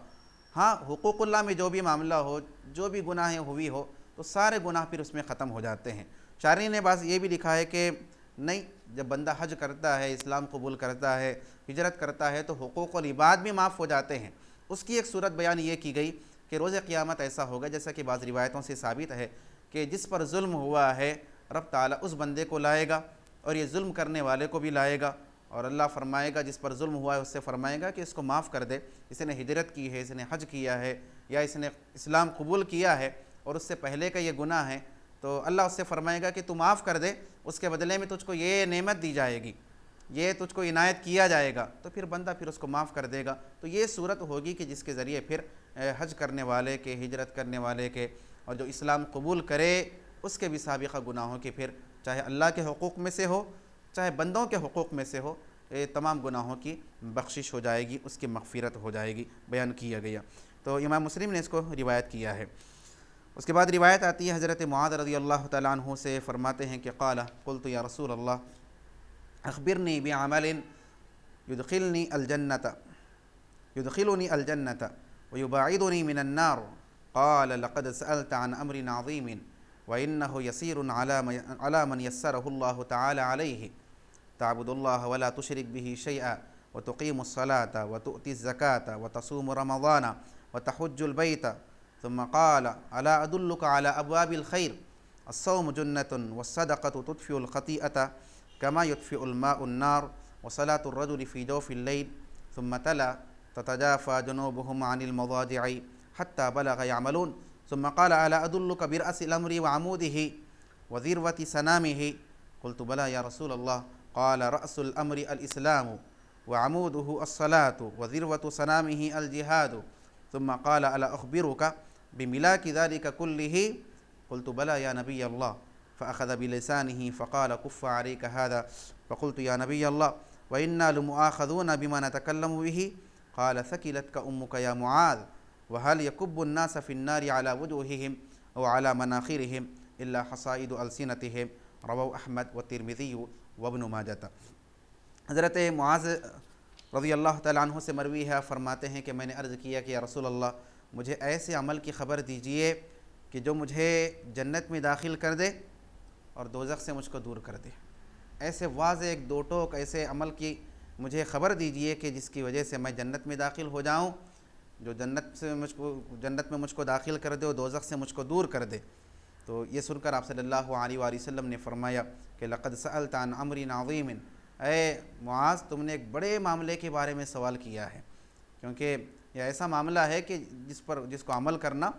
ہاں حقوق اللہ میں جو بھی معاملہ ہو، جو بھی گناہیں ہوئی ہو تو سارے گناہ پھر اس میں ختم ہو جاتے ہیں۔ شارحین نے بعض یہ بھی لکھا ہے کہ نہیں، جب بندہ حج کرتا ہے، اسلام قبول کرتا ہے، ہجرت کرتا ہے تو حقوق العباد بھی معاف ہو جاتے ہیں۔ اس کی ایک صورت بیان یہ کی گئی کہ روز قیامت ایسا ہوگا جیسا کہ بعض روایتوں سے ثابت ہے کہ جس پر ظلم ہوا ہے رب تعالیٰ اس بندے کو لائے گا اور یہ ظلم کرنے والے کو بھی لائے گا، اور اللہ فرمائے گا جس پر ظلم ہوا ہے اس سے فرمائے گا کہ اس کو معاف کر دے، اس نے ہجرت کی ہے، اس نے حج کیا ہے، یا اس نے اسلام قبول کیا ہے اور اس سے پہلے کا یہ گناہ ہے، تو اللہ اس سے فرمائے گا کہ تو معاف کر دے، اس کے بدلے میں تجھ کو یہ نعمت دی جائے گی، یہ تجھ کو عنایت کیا جائے گا۔ تو پھر بندہ پھر اس کو معاف کر دے گا۔ تو یہ صورت ہوگی کہ جس کے ذریعے پھر حج کرنے والے کے، ہجرت کرنے والے کے، اور جو اسلام قبول کرے اس کے بھی سابقہ گناہوں کے پھر چاہے اللہ کے حقوق میں سے ہو چاہے بندوں کے حقوق میں سے ہو، تمام گناہوں کی بخشش ہو جائے گی، اس کی مغفرت ہو جائے گی، بیان کیا گیا۔ تو امام مسلم نے اس کو روایت کیا ہے۔ اس کے بعد روایت آتی ہے حضرت معاذ رضی اللہ تعالیٰ عنہ سے، فرماتے ہیں کہ قال قلت یا رسول اللہ اخبرنی بعمل يدخلني الجنة ويباعدني من النار، قال لقد سألت عن أمر عظيم وإنه يسير على من يسره الله تعالى عليه، تعبد الله ولا تشرك به شيئا وتقيم الصلاة وتؤتي الزكاة وتصوم رمضان وتحج البيت، ثم قال ألا أدلك على أبواب الخير، الصوم جنة والصدقة تطفئ الخطيئة كما يطفئ الماء النار وصلاة الرجل في جوف الليل، ثم تلا تتجافى جنوبهم عن المضاجع حتى بلغ يعملون، ثم قال ألا أدلك برأس الأمر وعموده وذروة سنامه، قلت بلى يا رسول الله، قال رأس الأمر الإسلام وعموده الصلاة وذروة سنامه الجهاد، ثم قال ألا أخبرك بملاك ذلك كله، قلت بلى يا نبي الله، فأخذ بلسانه فقال كف عليك هذا، فقلت يا نبي الله وإنا لمؤاخذون بما نتكلم به، قال ثكلتك أمك يا معاذ، وهل يكب الناس في النار على وجوههم أو على مناخرهم إلا حصائد ألسنتهم، رواه أحمد والترمذي وابن ماجہ۔ حضرت معاذ رضی اللہ تعالیٰ عنہ سے مروی ہے، فرماتے ہیں کہ میں نے عرض کیا کہ یا رسول اللہ مجھے ایسے عمل کی خبر دیجئے کہ جو مجھے جنت میں داخل کر دے اور دوزخ سے مجھ کو دور کر دے۔ ایسے واضح ایک دو ٹوک ایسے عمل کی مجھے خبر دیجئے کہ جس کی وجہ سے میں جنت میں داخل ہو جاؤں، جو جنت میں مجھ کو داخل کر دے اور دوزخ سے مجھ کو دور کر دے۔ تو یہ سن کر آپ صلی اللہ علیہ وآلہ وسلم نے فرمایا کہ لقد سألت عن امر عظیم، اے معاذ تم نے ایک بڑے معاملے کے بارے میں سوال کیا ہے، کیونکہ یہ ایسا معاملہ ہے کہ جس کو عمل کرنا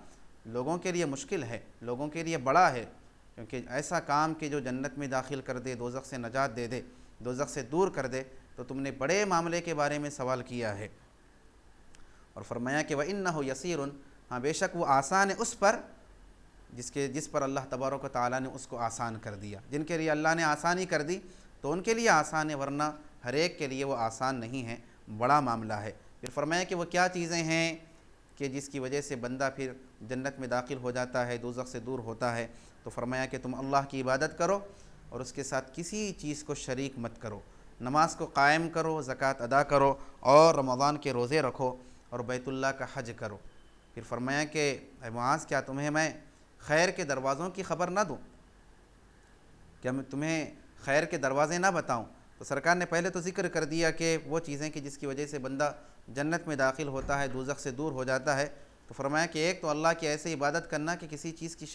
لوگوں کے لیے مشکل ہے، لوگوں کے لیے بڑا ہے، کیونکہ ایسا کام کہ جو جنت میں داخل کر دے، دوزخ سے نجات دے دے، دوزخ سے دور کر دے، تو تم نے بڑے معاملے کے بارے میں سوال کیا ہے۔ اور فرمایا کہ وَإِنَّهُ يَسِيرٌ، ہاں بے شک وہ آسان ہے اس پر جس پر اللہ تبارک و تعالیٰ نے اس کو آسان کر دیا۔ جن کے لیے اللہ نے آسانی کر دی تو ان کے لیے آسان ہے، ورنہ ہر ایک کے لیے وہ آسان نہیں ہے، بڑا معاملہ ہے۔ پھر فرمایا کہ وہ کیا چیزیں ہیں کہ جس کی وجہ سے بندہ پھر جنت میں داخل ہو جاتا ہے، دوزخ سے دور ہوتا ہے۔ تو فرمایا کہ تم اللہ کی عبادت کرو اور اس کے ساتھ کسی چیز کو شریک مت کرو، نماز کو قائم کرو، زکوٰۃ ادا کرو اور رمضان کے روزے رکھو اور بیت اللہ کا حج کرو۔ پھر فرمایا کہ اے معاذ کیا تمہیں میں خیر کے دروازوں کی خبر نہ دوں، کیا میں تمہیں خیر کے دروازے نہ بتاؤں؟ تو سرکار نے پہلے تو ذکر کر دیا کہ وہ چیزیں کہ جس کی وجہ سے بندہ جنت میں داخل ہوتا ہے، دوزخ سے دور ہو جاتا ہے۔ تو فرمایا کہ ایک تو اللہ کی ایسے عبادت کرنا کہ کسی چیز کی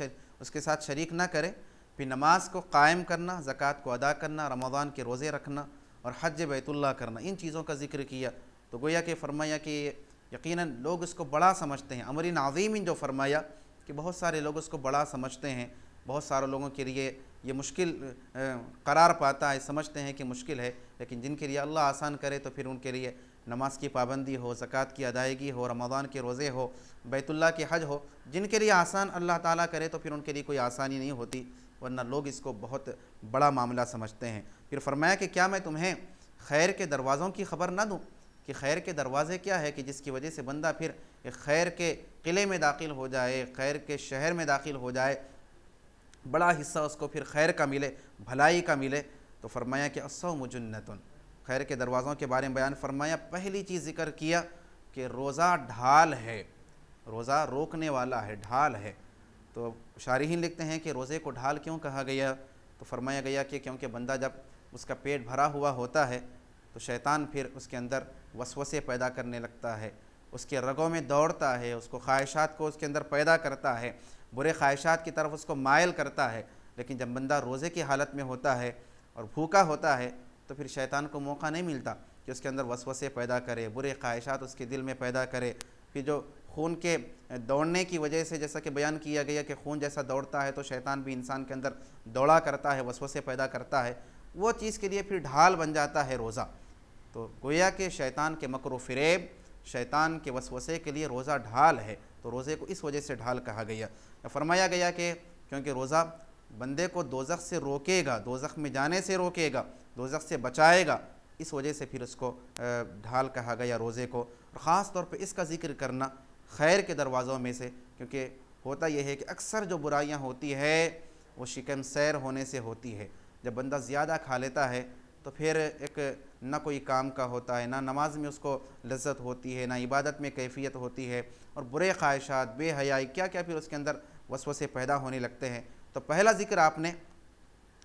اس کے ساتھ شریک نہ کرے، پھر نماز کو قائم کرنا، زکوٰۃ کو ادا کرنا، رمضان کے روزے رکھنا اور حج بیت اللہ کرنا، ان چیزوں کا ذکر کیا۔ تو گویا کہ فرمایا کہ یقیناً لوگ اس کو بڑا سمجھتے ہیں، امر عظیم جو فرمایا کہ بہت سارے لوگ اس کو بڑا سمجھتے ہیں، بہت سارے لوگوں کے لیے یہ مشکل قرار پاتا ہے، سمجھتے ہیں کہ مشکل ہے، لیکن جن کے لیے اللہ آسان کرے تو پھر ان کے لیے نماز کی پابندی ہو، زکوٰۃ کی ادائیگی ہو، رمضان کے روزے ہو، بیت اللہ کے حج ہو، جن کے لیے آسان اللہ تعالیٰ کرے تو پھر ان کے لیے کوئی آسانی نہیں ہوتی، ورنہ لوگ اس کو بہت بڑا معاملہ سمجھتے ہیں۔ پھر فرمایا کہ کیا میں تمہیں خیر کے دروازوں کی خبر نہ دوں، کہ خیر کے دروازے کیا ہے کہ جس کی وجہ سے بندہ پھر ایک خیر کے قلعے میں داخل ہو جائے، خیر کے شہر میں داخل ہو جائے، بڑا حصہ اس کو پھر خیر کا ملے، بھلائی کا ملے۔ تو فرمایا کہ الصوم جنۃ، خیر کے دروازوں کے بارے میں بیان فرمایا۔ پہلی چیز ذکر کیا کہ روزہ ڈھال ہے، روزہ روکنے والا ہے، ڈھال ہے۔ تو شارحین لکھتے ہیں کہ روزے کو ڈھال کیوں کہا گیا؟ تو فرمایا گیا کہ کیونکہ بندہ جب اس کا پیٹ بھرا ہوا ہوتا ہے تو شیطان پھر اس کے اندر وسوسے پیدا کرنے لگتا ہے، اس کے رگوں میں دوڑتا ہے، اس کو خواہشات کو اس کے اندر پیدا کرتا ہے، برے خواہشات کی طرف اس کو مائل کرتا ہے۔ لیکن جب بندہ روزے کی حالت میں ہوتا ہے اور بھوکا ہوتا ہے تو پھر شیطان کو موقع نہیں ملتا کہ اس کے اندر وسوسے پیدا کرے، برے خواہشات اس کے دل میں پیدا کرے۔ پھر جو خون کے دوڑنے کی وجہ سے، جیسا کہ بیان کیا گیا کہ خون جیسا دوڑتا ہے تو شیطان بھی انسان کے اندر دوڑا کرتا ہے، وسوسے پیدا کرتا ہے، وہ چیز کے لیے پھر ڈھال بن جاتا ہے روزہ۔ تو گویا کہ شیطان کے مکر و فریب، شیطان کے وسوسے کے لیے روزہ ڈھال ہے، تو روزے کو اس وجہ سے ڈھال کہا گیا۔ فرمایا گیا کہ کیونکہ روزہ بندے کو دوزخ سے روکے گا، دوزخ میں جانے سے روکے گا، دوزخ سے بچائے گا، اس وجہ سے پھر اس کو ڈھال کہا گیا روزے کو۔ اور خاص طور پہ اس کا ذکر کرنا خیر کے دروازوں میں سے، کیونکہ ہوتا یہ ہے کہ اکثر جو برائیاں ہوتی ہے وہ شکم سیر ہونے سے ہوتی ہے۔ جب بندہ زیادہ کھا لیتا ہے تو پھر ایک نہ کوئی کام کا ہوتا ہے، نہ نماز میں اس کو لذت ہوتی ہے، نہ عبادت میں کیفیت ہوتی ہے، اور برے خواہشات، بے حیائی، کیا کیا پھر اس کے اندر وسوسے پیدا ہونے لگتے ہیں۔ تو پہلا ذکر آپ نے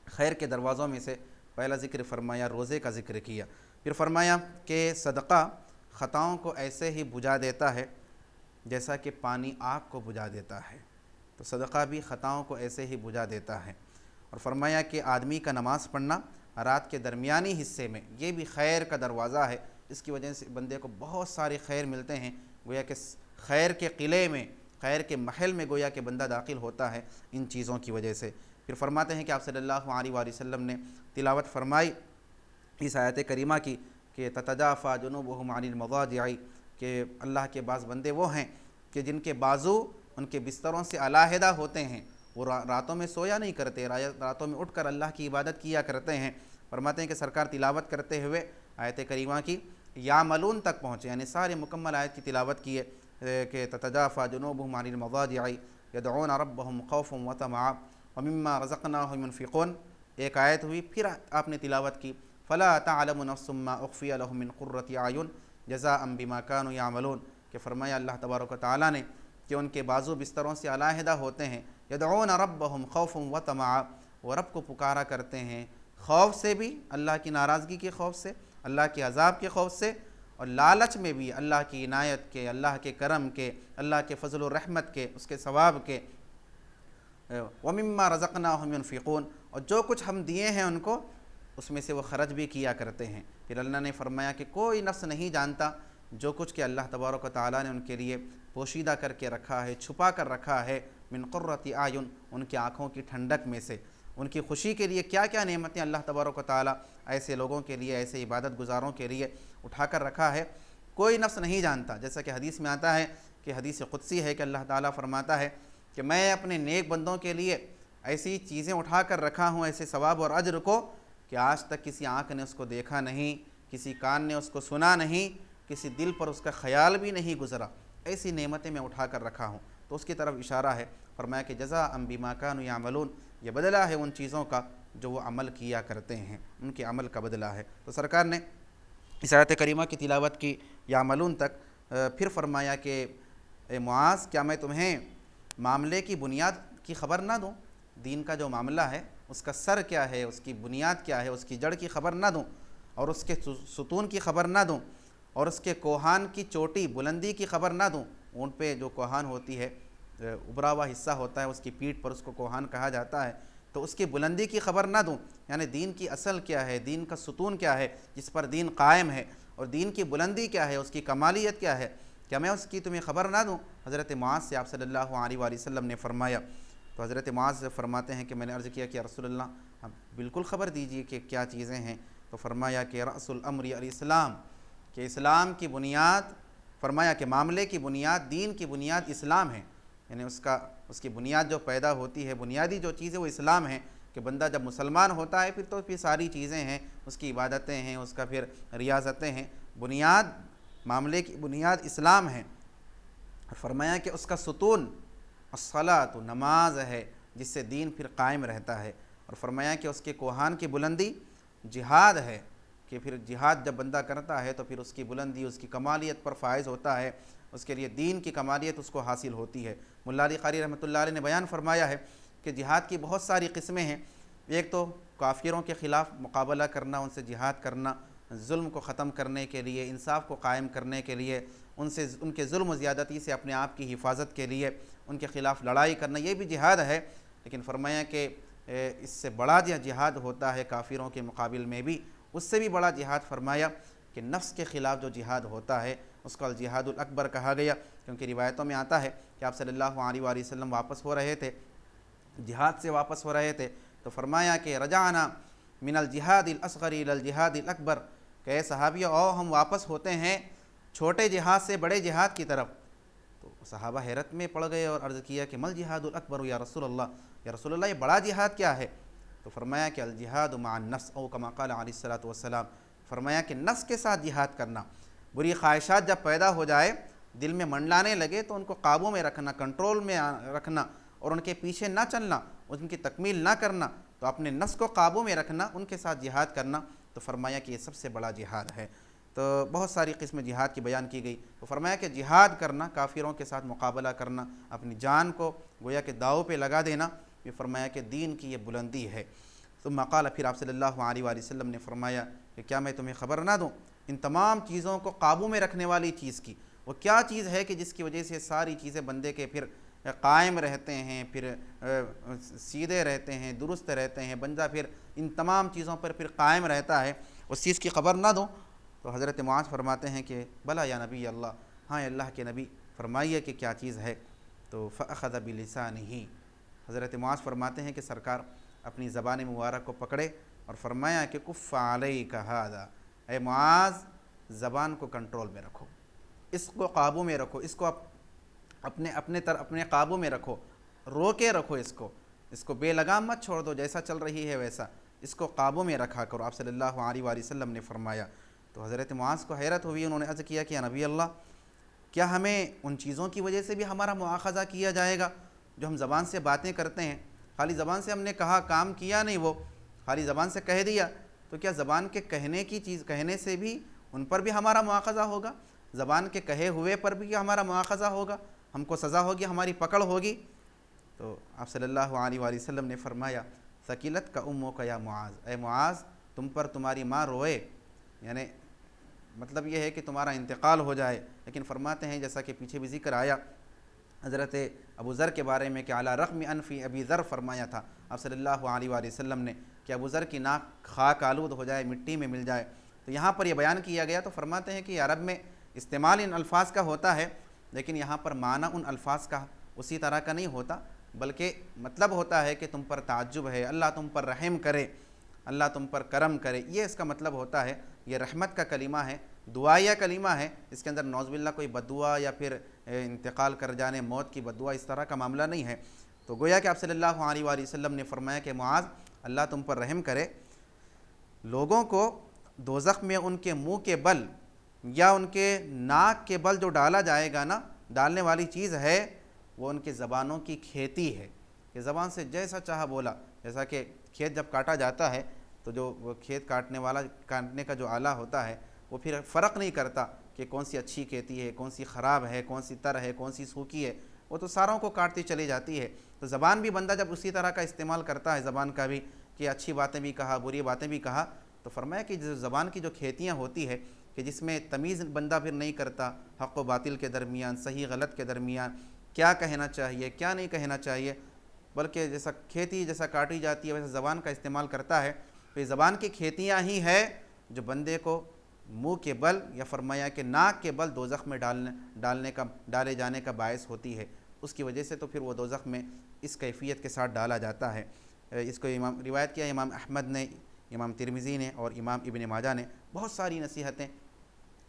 خیر کے دروازوں میں سے پہلا ذکر فرمایا، روزے کا ذکر کیا۔ پھر فرمایا کہ صدقہ خطاؤں کو ایسے ہی بجھا دیتا ہے جیسا کہ پانی آگ کو بجھا دیتا ہے، تو صدقہ بھی خطاؤں کو ایسے ہی بجھا دیتا ہے۔ اور فرمایا کہ آدمی کا نماز پڑھنا رات کے درمیانی حصے میں یہ بھی خیر کا دروازہ ہے، اس کی وجہ سے بندے کو بہت سارے خیر ملتے ہیں، گویا کہ خیر کے قلعے میں، خیر کے محل میں گویا کہ بندہ داخل ہوتا ہے ان چیزوں کی وجہ سے۔ پھر فرماتے ہیں کہ آپ صلی اللہ علیہ وآلہ وسلم نے تلاوت فرمائی اس آیت کریمہ کی کہ تتجافی جنوبہم عن المضاجع، کہ اللہ کے بعض بندے وہ ہیں کہ جن کے بازو ان کے بستروں سے علیحدہ ہوتے ہیں، وہ راتوں میں سویا نہیں کرتے، راتوں میں اٹھ کر اللہ کی عبادت کیا کرتے ہیں۔ فرماتے ہیں کہ سرکار تلاوت کرتے ہوئے آیت کریمہ کی یعملون تک پہنچے، یعنی سارے مکمل آیت کی تلاوت کیے کہ تتجافی جنوبہم عن المضاجع یدعون ربہم خوفا وطمعا ومما رزقناہم ينفقون، ایک آیت ہوئی۔ پھر آپ نے تلاوت کی فلا تعلم نفس ما اخفی لهم من قرۃ اعین جزاء بما كانوا يعملون، کہ فرمایا اللہ تبارک و تعالیٰ نے کہ ان کے بازو بستروں سے علیحدہ ہوتے ہیں، یدعون ربہم خوفا وطمعا، وہ رب کو پکارا کرتے ہیں خوف سے بھی، اللہ کی ناراضگی کے خوف سے، اللہ کے عذاب کے خوف سے، اور لالچ میں بھی اللہ کی عنایت کے، اللہ کے کرم کے، اللہ کے فضل و رحمت کے، اس کے ثواب کے۔ وَمِمَّا رَزَقْنَاهُمْ يُنْفِقُونَ، اور جو کچھ ہم دیے ہیں ان کو اس میں سے وہ خرچ بھی کیا کرتے ہیں۔ پھر اللہ نے فرمایا کہ کوئی نفس نہیں جانتا جو کچھ کہ اللہ تبارک و تعالیٰ نے ان کے لیے پوشیدہ کر کے رکھا ہے، چھپا کر رکھا ہے، من قرۃ اعین، ان کی آنکھوں کی ٹھنڈک میں سے، ان کی خوشی کے لیے کیا کیا نعمتیں اللہ تبارک و تعالیٰ ایسے لوگوں کے لیے، ایسے عبادت گزاروں کے لیے اٹھا کر رکھا ہے، کوئی نفس نہیں جانتا۔ جیسا کہ حدیث میں آتا ہے کہ حدیث قدسی ہے کہ اللہ تعالیٰ فرماتا ہے کہ میں اپنے نیک بندوں کے لیے ایسی چیزیں اٹھا کر رکھا ہوں، ایسے ثواب اور اجر کو، کہ آج تک کسی آنکھ نے اس کو دیکھا نہیں، کسی کان نے اس کو سنا نہیں، کسی دل پر اس کا خیال بھی نہیں گزرا، ایسی نعمتیں میں اٹھا کر رکھا ہوں۔ تو اس کی طرف اشارہ ہے، فرمایا کہ جزاء بما كانوا يعملون، یہ بدلہ ہے ان چیزوں کا جو وہ عمل کیا کرتے ہیں، ان کے عمل کا بدلہ ہے۔ تو سرکار نے اس آیت کریمہ کی تلاوت کی یعملون تک، پھر فرمایا کہ اے معاذ، کیا میں تمہیں معاملے کی بنیاد کی خبر نہ دوں؟ دین کا جو معاملہ ہے اس کا سر کیا ہے، اس کی بنیاد کیا ہے، اس کی جڑ کی خبر نہ دوں، اور اس کے ستون کی خبر نہ دوں، اور اس کے کوہان کی چوٹی بلندی کی خبر نہ دوں؟ اونٹ پہ جو کوہان ہوتی ہے، ابھرا ہوا حصہ ہوتا ہے، اس کی پیٹھ پر اس کو کوہان کہا جاتا ہے، تو اس کی بلندی کی خبر نہ دوں؟ یعنی دین کی اصل کیا ہے، دین کا ستون کیا ہے جس پر دین قائم ہے، اور دین کی بلندی کیا ہے، اس کی کمالیت کیا ہے، کیا میں اس کی تمہیں خبر نہ دوں؟ حضرت معاذ سے آپ صلی اللہ علیہ وآلہ وسلم نے فرمایا۔ تو حضرت معاذ فرماتے ہیں کہ میں نے عرض کیا کہ یا رسول اللہ آپ بالکل خبر دیجئے کہ کیا چیزیں ہیں۔ تو فرمایا کہ رأس الامر الاسلام، کہ اسلام کی بنیاد، فرمایا کہ معاملے کی بنیاد، دین کی بنیاد اسلام ہے، یعنی اس کی بنیاد جو پیدا ہوتی ہے، بنیادی جو چیز ہے وہ اسلام ہے، کہ بندہ جب مسلمان ہوتا ہے پھر ساری چیزیں ہیں، اس کی عبادتیں ہیں، اس کا پھر ریاضتیں ہیں، بنیاد، معاملے کی بنیاد اسلام ہے۔ فرمایا کہ اس کا ستون الصلاۃ، نماز ہے، جس سے دین پھر قائم رہتا ہے، اور فرمایا کہ اس کے کوہان کی بلندی جہاد ہے، کہ پھر جہاد جب بندہ کرتا ہے تو پھر اس کی بلندی، اس کی کمالیت پر فائز ہوتا ہے، اس کے لیے دین کی کمالیت اس کو حاصل ہوتی ہے۔ مولا علی قاری رحمۃ اللہ علیہ نے بیان فرمایا ہے کہ جہاد کی بہت ساری قسمیں ہیں۔ ایک تو کافروں کے خلاف مقابلہ کرنا، ان سے جہاد کرنا، ظلم کو ختم کرنے کے لیے، انصاف کو قائم کرنے کے لیے، ان کے ظلم و زیادتی سے اپنے آپ کی حفاظت کے لیے ان کے خلاف لڑائی کرنا، یہ بھی جہاد ہے۔ لیکن فرمایا کہ اس سے بڑا جہاد ہوتا ہے کافروں کے مقابل میں بھی، اس سے بھی بڑا جہاد فرمایا کہ نفس کے خلاف جو جہاد ہوتا ہے اس کو الجہاد الاکبر کہا گیا، کیونکہ روایتوں میں آتا ہے کہ آپ صلی اللہ علیہ وآلہ وسلم واپس ہو رہے تھے، جہاد سے واپس ہو رہے تھے، تو فرمایا کہ رجعنا من الجہاد الاصغر الى الجہاد الاکبر، کہ اے صحابیو، ہم واپس ہوتے ہیں چھوٹے جہاد سے بڑے جہاد کی طرف۔ تو صحابہ حیرت میں پڑ گئے اور عرض کیا کہ مل جہاد الاکبر یا رسول اللہ، یا رسول اللہ یہ بڑا جہاد کیا ہے؟ تو فرمایا کہ الجہاد مع النفس، او کما قال علیہ الصلوۃ والسلام، فرمایا کہ نفس کے ساتھ جہاد کرنا، بری خواہشات جب پیدا ہو جائے، دل میں منڈلانے لگے تو ان کو قابو میں رکھنا، کنٹرول میں رکھنا، اور ان کے پیچھے نہ چلنا، ان کی تکمیل نہ کرنا، تو اپنے نفس کو قابو میں رکھنا، ان کے ساتھ جہاد کرنا، تو فرمایا کہ یہ سب سے بڑا جہاد ہے۔ تو بہت ساری قسم جہاد کی بیان کی گئی، تو فرمایا کہ جہاد کرنا، کافروں کے ساتھ مقابلہ کرنا، اپنی جان کو گویا کہ داؤ پہ لگا دینا، یہ فرمایا کہ دین کی یہ بلندی ہے۔ ثم قال، پھر آپ صلی اللہ علیہ وآلہ وسلم نے فرمایا کہ کیا میں تمہیں خبر نہ دوں ان تمام چیزوں کو قابو میں رکھنے والی چیز کی؟ وہ کیا چیز ہے کہ جس کی وجہ سے ساری چیزیں بندے کے پھر قائم رہتے ہیں، پھر سیدھے رہتے ہیں، درست رہتے ہیں، بندہ پھر ان تمام چیزوں پر پھر قائم رہتا ہے، اس چیز کی خبر نہ دوں؟ تو حضرت معاذ فرماتے ہیں کہ بلا یا نبی اللہ، ہاں اللہ کے نبی، فرمائیے کہ کیا چیز ہے؟ تو فأخذ بلسانہ، حضرت معاذ فرماتے ہیں کہ سرکار اپنی زبان مبارک کو پکڑے اور فرمایا کہ کف علیک ھذا، اے معاذ زبان کو کنٹرول میں رکھو، اس کو قابو میں رکھو، اس کو اپنے قابو میں رکھو، روکے رکھو، اس کو بے لگام مت چھوڑ دو، جیسا چل رہی ہے ویسا، اس کو قابو میں رکھا کرو، آپ صلی اللہ علیہ وآلہ وسلم نے فرمایا۔ تو حضرت معاذ کو حیرت ہوئی، انہوں نے عرض کیا کہ یا نبی اللہ، کیا ہمیں ان چیزوں کی وجہ سے بھی ہمارا مواخذہ کیا جائے گا جو ہم زبان سے باتیں کرتے ہیں؟ خالی زبان سے ہم نے کہا، کام کیا نہیں، وہ خالی زبان سے کہہ دیا، تو کیا زبان کے کہنے سے بھی ان پر بھی ہمارا مواخذہ ہوگا؟ زبان کے کہے ہوئے پر بھی ہمارا مواخذہ ہوگا، ہم کو سزا ہوگی، ہماری پکڑ ہوگی؟ تو آپ صلی اللہ علیہ وآلہ وسلم نے فرمایا ثقلت کا امو کا یا معاذ، اے معاذ تم پر تمہاری ماں روئے، یعنی مطلب یہ ہے کہ تمہارا انتقال ہو جائے، لیکن فرماتے ہیں جیسا کہ پیچھے بھی ذکر آیا حضرت ابو ذر کے بارے میں کہ علی رغم انفی ابی ذر فرمایا تھا آپ صلی اللہ علیہ وآلہ وسلم نے کہ ابو ذر کی ناک خاک آلود ہو جائے، مٹی میں مل جائے، تو یہاں پر یہ بیان کیا گیا۔ تو فرماتے ہیں کہ عرب میں استعمال ان الفاظ کا ہوتا ہے، لیکن یہاں پر معنی ان الفاظ کا اسی طرح کا نہیں ہوتا، بلکہ مطلب ہوتا ہے کہ تم پر تعجب ہے، اللہ تم پر رحم کرے، اللہ تم پر کرم کرے، یہ اس کا مطلب ہوتا ہے۔ یہ رحمت کا کلمہ ہے، دعائیہ کلمہ ہے، اس کے اندر نعوذ باللہ کوئی بد دعا یا پھر انتقال کر جانے، موت کی بد دعا، اس طرح کا معاملہ نہیں ہے۔ تو گویا کہ آپ صلی اللہ علیہ وآلہ وسلم نے فرمایا کہ معاذ اللہ تم پر رحم کرے، لوگوں کو دوزخ میں ان کے منہ کے بل یا ان کے ناک کے بل جو ڈالا جائے گا نا، ڈالنے والی چیز ہے وہ ان کے زبانوں کی کھیتی ہے، کہ زبان سے جیسا چاہا بولا۔ جیسا کہ کھیت جب کاٹا جاتا ہے تو جو وہ کھیت کاٹنے کا جو آلہ ہوتا ہے وہ پھر فرق نہیں کرتا کہ کون سی اچھی کھیتی ہے، کون سی خراب ہے، کون سی تر ہے، کون سی سوکھی ہے، وہ تو ساروں کو کاٹتی چلی جاتی ہے۔ تو زبان بھی بندہ جب اسی طرح کا استعمال کرتا ہے، زبان کا بھی، کہ اچھی باتیں بھی کہا، بری باتیں بھی کہا، تو فرمایا کہ زبان کی جو کھیتیاں ہوتی ہے کہ جس میں تمیز بندہ پھر نہیں کرتا حق و باطل کے درمیان، صحیح غلط کے درمیان، کیا کہنا چاہیے کیا نہیں کہنا چاہیے، بلکہ جیسا کھیتی جیسا کاٹی جاتی ہے ویسا زبان کا استعمال کرتا ہے، تو یہ زبان کی کھیتیاں ہی ہے جو بندے کو منہ کے بل یا فرمایا کہ ناک کے بل دوزخ میں ڈالے جانے کا باعث ہوتی ہے، اس کی وجہ سے تو پھر وہ دوزخ میں اس کیفیت کے ساتھ ڈالا جاتا ہے۔ اس کو روایت کیا امام احمد نے، امام ترمذی نے اور امام ابن ماجہ نے۔ بہت ساری نصیحتیں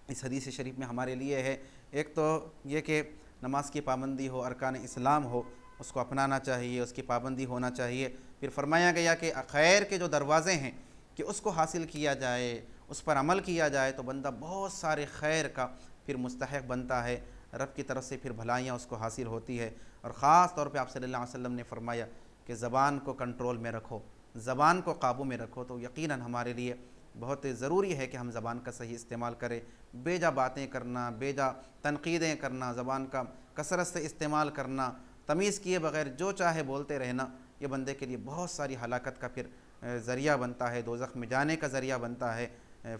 اس حدیث شریف میں ہمارے لیے ہے۔ ایک تو یہ کہ نماز کی پابندی ہو، ارکان اسلام ہو، اس کو اپنانا چاہیے، اس کی پابندی ہونا چاہیے۔ پھر فرمایا گیا کہ خیر کے جو دروازے ہیں کہ اس کو حاصل کیا جائے، اس پر عمل کیا جائے تو بندہ بہت سارے خیر کا پھر مستحق بنتا ہے، رب کی طرف سے پھر بھلائیاں اس کو حاصل ہوتی ہے۔ اور خاص طور پہ آپ صلی اللہ علیہ وسلم نے فرمایا کہ زبان کو کنٹرول میں رکھو، زبان کو قابو میں رکھو، تو یقیناً ہمارے لیے بہت ضروری ہے کہ ہم زبان کا صحیح استعمال کریں۔ بے جا باتیں کرنا، بے جا تنقیدیں کرنا، زبان کا کثرت سے استعمال کرنا، تمیز کیے بغیر جو چاہے بولتے رہنا، یہ بندے کے لیے بہت ساری ہلاکت کا پھر ذریعہ بنتا ہے، دوزخ میں جانے کا ذریعہ بنتا ہے۔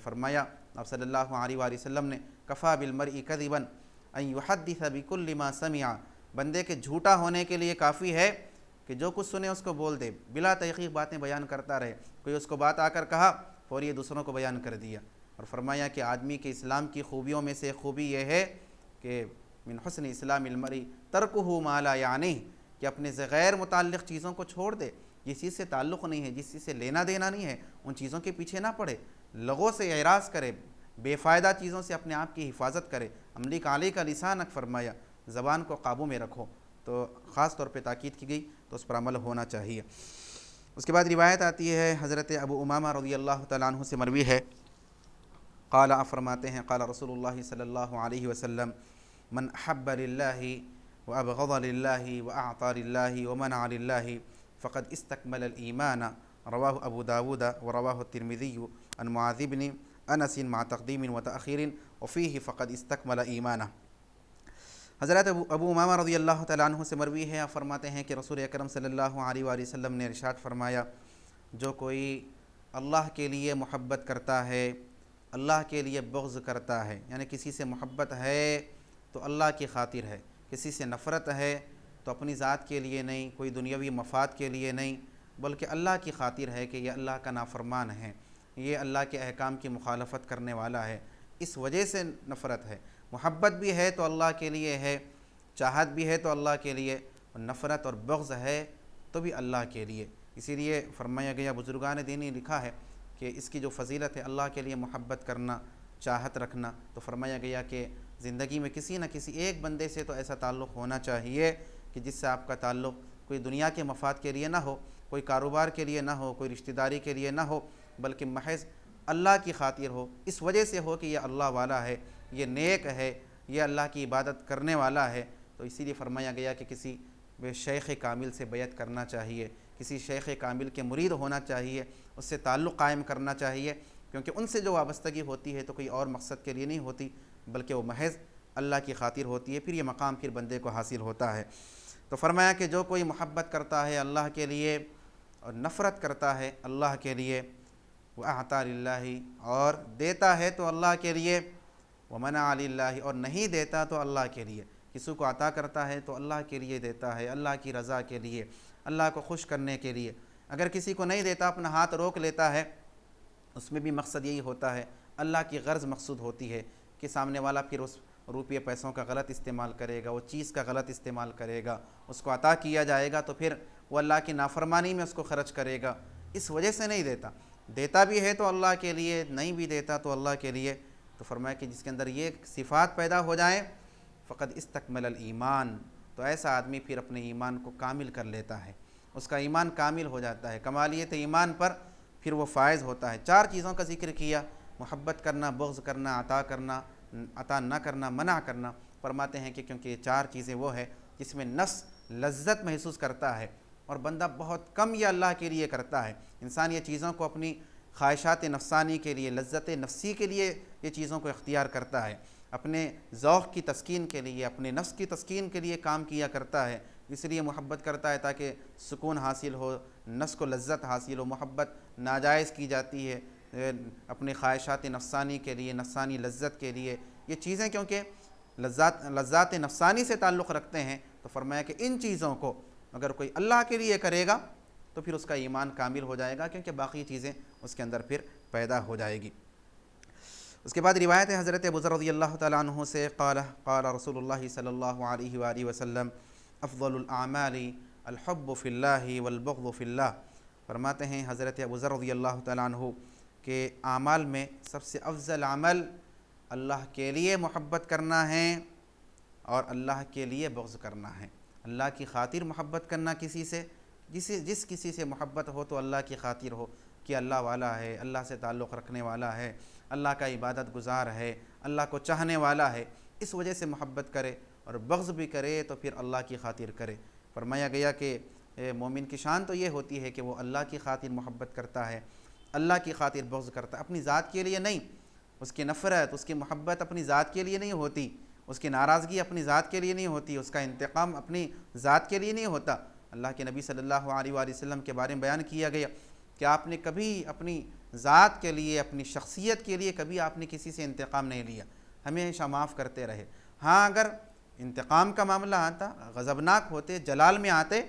فرمایا آپ صلی اللہ علیہ وآلہ وسلم نے کفا بالمرء کذبا ان یحدث بکل ما سمع، بندے کے جھوٹا ہونے کے لیے کافی ہے کہ جو کچھ سنے اس کو بول دے، بلا تحقیق باتیں بیان کرتا رہے، کوئی اس کو بات آ کر کہا فوری دوسروں کو بیان کر دیا۔ اور فرمایا کہ آدمی کے اسلام کی خوبیوں میں سے ایک خوبی یہ ہے کہ من حسن اسلام المرء ترکہ ما لا یعنیہ، کہ اپنے سے غیر متعلق چیزوں کو چھوڑ دے، جس چیز سے تعلق نہیں ہے، جس چیز سے لینا دینا نہیں ہے، ان چیزوں کے پیچھے نہ پڑے، لغوں سے اعراض کرے، بے فائدہ چیزوں سے اپنے آپ کی حفاظت کرے۔ املی کا علی کا لسانک فرمایا، زبان کو قابو میں رکھو، تو خاص طور پہ تاکید کی گئی، تو اس پر عمل ہونا چاہیے۔ اس کے بعد روایت آتی ہے حضرت ابو امامہ رضی اللہ تعالیٰ عنہ سے مروی ہے، قال فرماتے ہیں قال رسول اللہ صلی اللہ علیہ وسلم من احب للہ وابغض للہ واعطى للہ ومنع للہ فقد استکمل الایمان، رواہ ابو داود ورواہ الترمذی عن معاذ بن انس مع تقدیم وتأخیر وفیہ فقد استکمل ایمانہ۔ حضرت ابو امامہ رضی اللہ تعالیٰ عنہ سے مروی ہے، آپ فرماتے ہیں کہ رسول اکرم صلی اللہ علیہ وآلہ وسلم نے ارشاد فرمایا، جو کوئی اللہ کے لیے محبت کرتا ہے، اللہ کے لیے بغض کرتا ہے، یعنی کسی سے محبت ہے تو اللہ کی خاطر ہے، کسی سے نفرت ہے تو اپنی ذات کے لیے نہیں، کوئی دنیاوی مفاد کے لیے نہیں، بلکہ اللہ کی خاطر ہے کہ یہ اللہ کا نافرمان ہے، یہ اللہ کے احکام کی مخالفت کرنے والا ہے، اس وجہ سے نفرت ہے۔ محبت بھی ہے تو اللہ کے لیے ہے، چاہت بھی ہے تو اللہ کے لیے، اور نفرت اور بغض ہے تو بھی اللہ کے لیے۔ اسی لیے فرمایا گیا، بزرگان دینی لکھا ہے کہ اس کی جو فضیلت ہے اللہ کے لیے محبت کرنا، چاہت رکھنا، تو فرمایا گیا کہ زندگی میں کسی نہ کسی ایک بندے سے تو ایسا تعلق ہونا چاہیے کہ جس سے آپ کا تعلق کوئی دنیا کے مفاد کے لیے نہ ہو، کوئی کاروبار کے لیے نہ ہو، کوئی رشتہ داری کے لیے نہ ہو، بلکہ محض اللہ کی خاطر ہو، اس وجہ سے ہو کہ یہ اللہ والا ہے، یہ نیک ہے، یہ اللہ کی عبادت کرنے والا ہے۔ تو اسی لیے فرمایا گیا کہ کسی شیخ کامل سے بیعت کرنا چاہیے، کسی شیخ کامل کے مرید ہونا چاہیے، اس سے تعلق قائم کرنا چاہیے، کیونکہ ان سے جو وابستگی ہوتی ہے تو کوئی اور مقصد کے لیے نہیں ہوتی، بلکہ وہ محض اللہ کی خاطر ہوتی ہے، پھر یہ مقام پھر بندے کو حاصل ہوتا ہے۔ تو فرمایا کہ جو کوئی محبت کرتا ہے اللہ کے لیے اور نفرت کرتا ہے اللہ کے لیے، وَأَعْطَى لِلَّهِ اور دیتا ہے تو اللہ کے لیے، وَمَنَعَ لِلَّهِ اور نہیں دیتا تو اللہ کے لیے، کسی کو عطا کرتا ہے تو اللہ کے لیے دیتا ہے، اللہ کی رضا کے لیے، اللہ کو خوش کرنے کے لیے۔ اگر کسی کو نہیں دیتا، اپنا ہاتھ روک لیتا ہے، اس میں بھی مقصد یہی ہوتا ہے، اللہ کی غرض مقصود ہوتی ہے کہ سامنے والا پھر اس روپیے پیسوں کا غلط استعمال کرے گا، وہ چیز کا غلط استعمال کرے گا، اس کو عطا کیا جائے گا تو پھر وہ اللہ کی نافرمانی میں اس کو خرچ کرے گا، اس وجہ سے نہیں دیتا۔ دیتا بھی ہے تو اللہ کے لیے، نہیں بھی دیتا تو اللہ کے لیے۔ تو فرمایا کہ جس کے اندر یہ صفات پیدا ہو جائیں فقد استکمل الایمان، تو ایسا آدمی پھر اپنے ایمان کو کامل کر لیتا ہے، اس کا ایمان کامل ہو جاتا ہے، کمالیت ایمان پر پھر وہ فائز ہوتا ہے۔ چار چیزوں کا ذکر کیا، محبت کرنا، بغض کرنا، عطا نہ کرنا، منع کرنا۔ فرماتے ہیں کہ کیونکہ یہ چار چیزیں وہ ہے جس میں نفس لذت محسوس کرتا ہے، اور بندہ بہت کم یہ اللہ کے لیے کرتا ہے۔ انسان یہ چیزوں کو اپنی خواہشات نفسانی کے لیے، لذت نفسی کے لیے یہ چیزوں کو اختیار کرتا ہے، اپنے ذوق کی تسکین کے لیے، اپنے نفس کی تسکین کے لیے کام کیا کرتا ہے، اس لیے محبت کرتا ہے تاکہ سکون حاصل ہو، نفس کو لذت حاصل ہو۔ محبت ناجائز کی جاتی ہے اپنے خواہشات نفسانی کے لیے، نفسانی لذت کے لیے۔ یہ چیزیں کیونکہ لذات نفسانی سے تعلق رکھتے ہیں، تو فرمایا کہ ان چیزوں کو اگر کوئی اللہ کے لیے کرے گا تو پھر اس کا ایمان کامل ہو جائے گا، کیونکہ باقی چیزیں اس کے اندر پھر پیدا ہو جائے گی۔ اس کے بعد روایت ہے حضرت ابو ذر رضی اللہ تعالیٰ عنہ سے، قال رسول اللہ صلی اللہ علیہ وآلہ وسلم افضل الاعمال الحب فی اللہ والبغض فی اللہ۔ فرماتے ہیں حضرت ابو ذر رضی اللہ تعالیٰ عنہ کہ اعمال میں سب سے افضل عمل اللہ کے لیے محبت کرنا ہے اور اللہ کے لیے بغض کرنا ہے۔ اللہ کی خاطر محبت کرنا کسی سے، جس کسی سے محبت ہو تو اللہ کی خاطر ہو کہ اللہ والا ہے، اللہ سے تعلق رکھنے والا ہے، اللہ کا عبادت گزار ہے، اللہ کو چاہنے والا ہے، اس وجہ سے محبت کرے، اور بغض بھی کرے تو پھر اللہ کی خاطر کرے۔ فرمایا گیا کہ مومن کی شان تو یہ ہوتی ہے کہ وہ اللہ کی خاطر محبت کرتا ہے، اللہ کی خاطر بغض کرتا ہے، اپنی ذات کے لیے نہیں۔ اس کی نفرت، اس کی محبت اپنی ذات کے لیے نہیں ہوتی، اس کی ناراضگی اپنی ذات کے لیے نہیں ہوتی، اس کا انتقام اپنی ذات کے لیے نہیں ہوتا۔ اللہ کے نبی صلی اللہ علیہ وآلہ وسلم کے بارے میں بیان کیا گیا کہ آپ نے کبھی اپنی ذات کے لیے، اپنی شخصیت کے لیے کبھی آپ نے کسی سے انتقام نہیں لیا، ہمیشہ معاف کرتے رہے۔ ہاں اگر انتقام کا معاملہ آتا، غضبناک ہوتے، جلال میں آتے،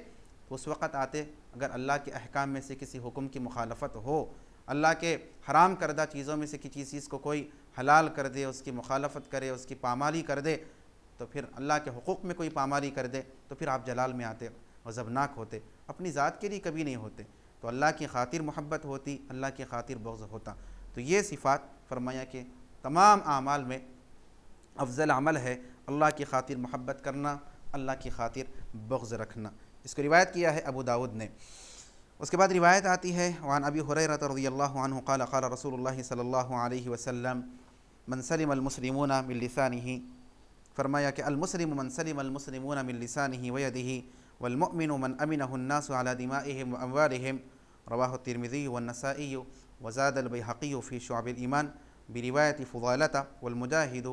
تو اس وقت آتے اگر اللہ کے احکام میں سے کسی حکم کی مخالفت ہو، اللہ کے حرام کردہ چیزوں میں سے کسی چیز کو کوئی حلال کر دے، اس کی مخالفت کرے، اس کی پامالی کر دے، تو پھر اللہ کے حقوق میں کوئی پامالی کر دے تو پھر آپ جلال میں آتے، غضبناک ہوتے، اپنی ذات کے لیے کبھی نہیں ہوتے، تو اللہ کی خاطر محبت ہوتی، اللہ کی خاطر بغض ہوتا۔ تو یہ صفات فرمایا کہ تمام اعمال میں افضل عمل ہے اللہ کی خاطر محبت کرنا، اللہ کی خاطر بغض رکھنا۔ اس کو روایت کیا ہے ابو داؤد نے۔ اس کے بعد روایت آتی ہے وعن ابی ہریرہ رضی اللہ عنہ قال قال رسول اللہ صلی اللہ علیہ وسلم من سلم المسلمون من لسانہ، فرمایا کہ المسلم من سلم المسلمون من لسانہ ویدہ والمؤمن من امنہ الناس علی دمائہم واموالہم، رواہ الترمذی والنسائی وزاد البیہقی فی شعب الایمان بروایت فضالہ، والمجاہد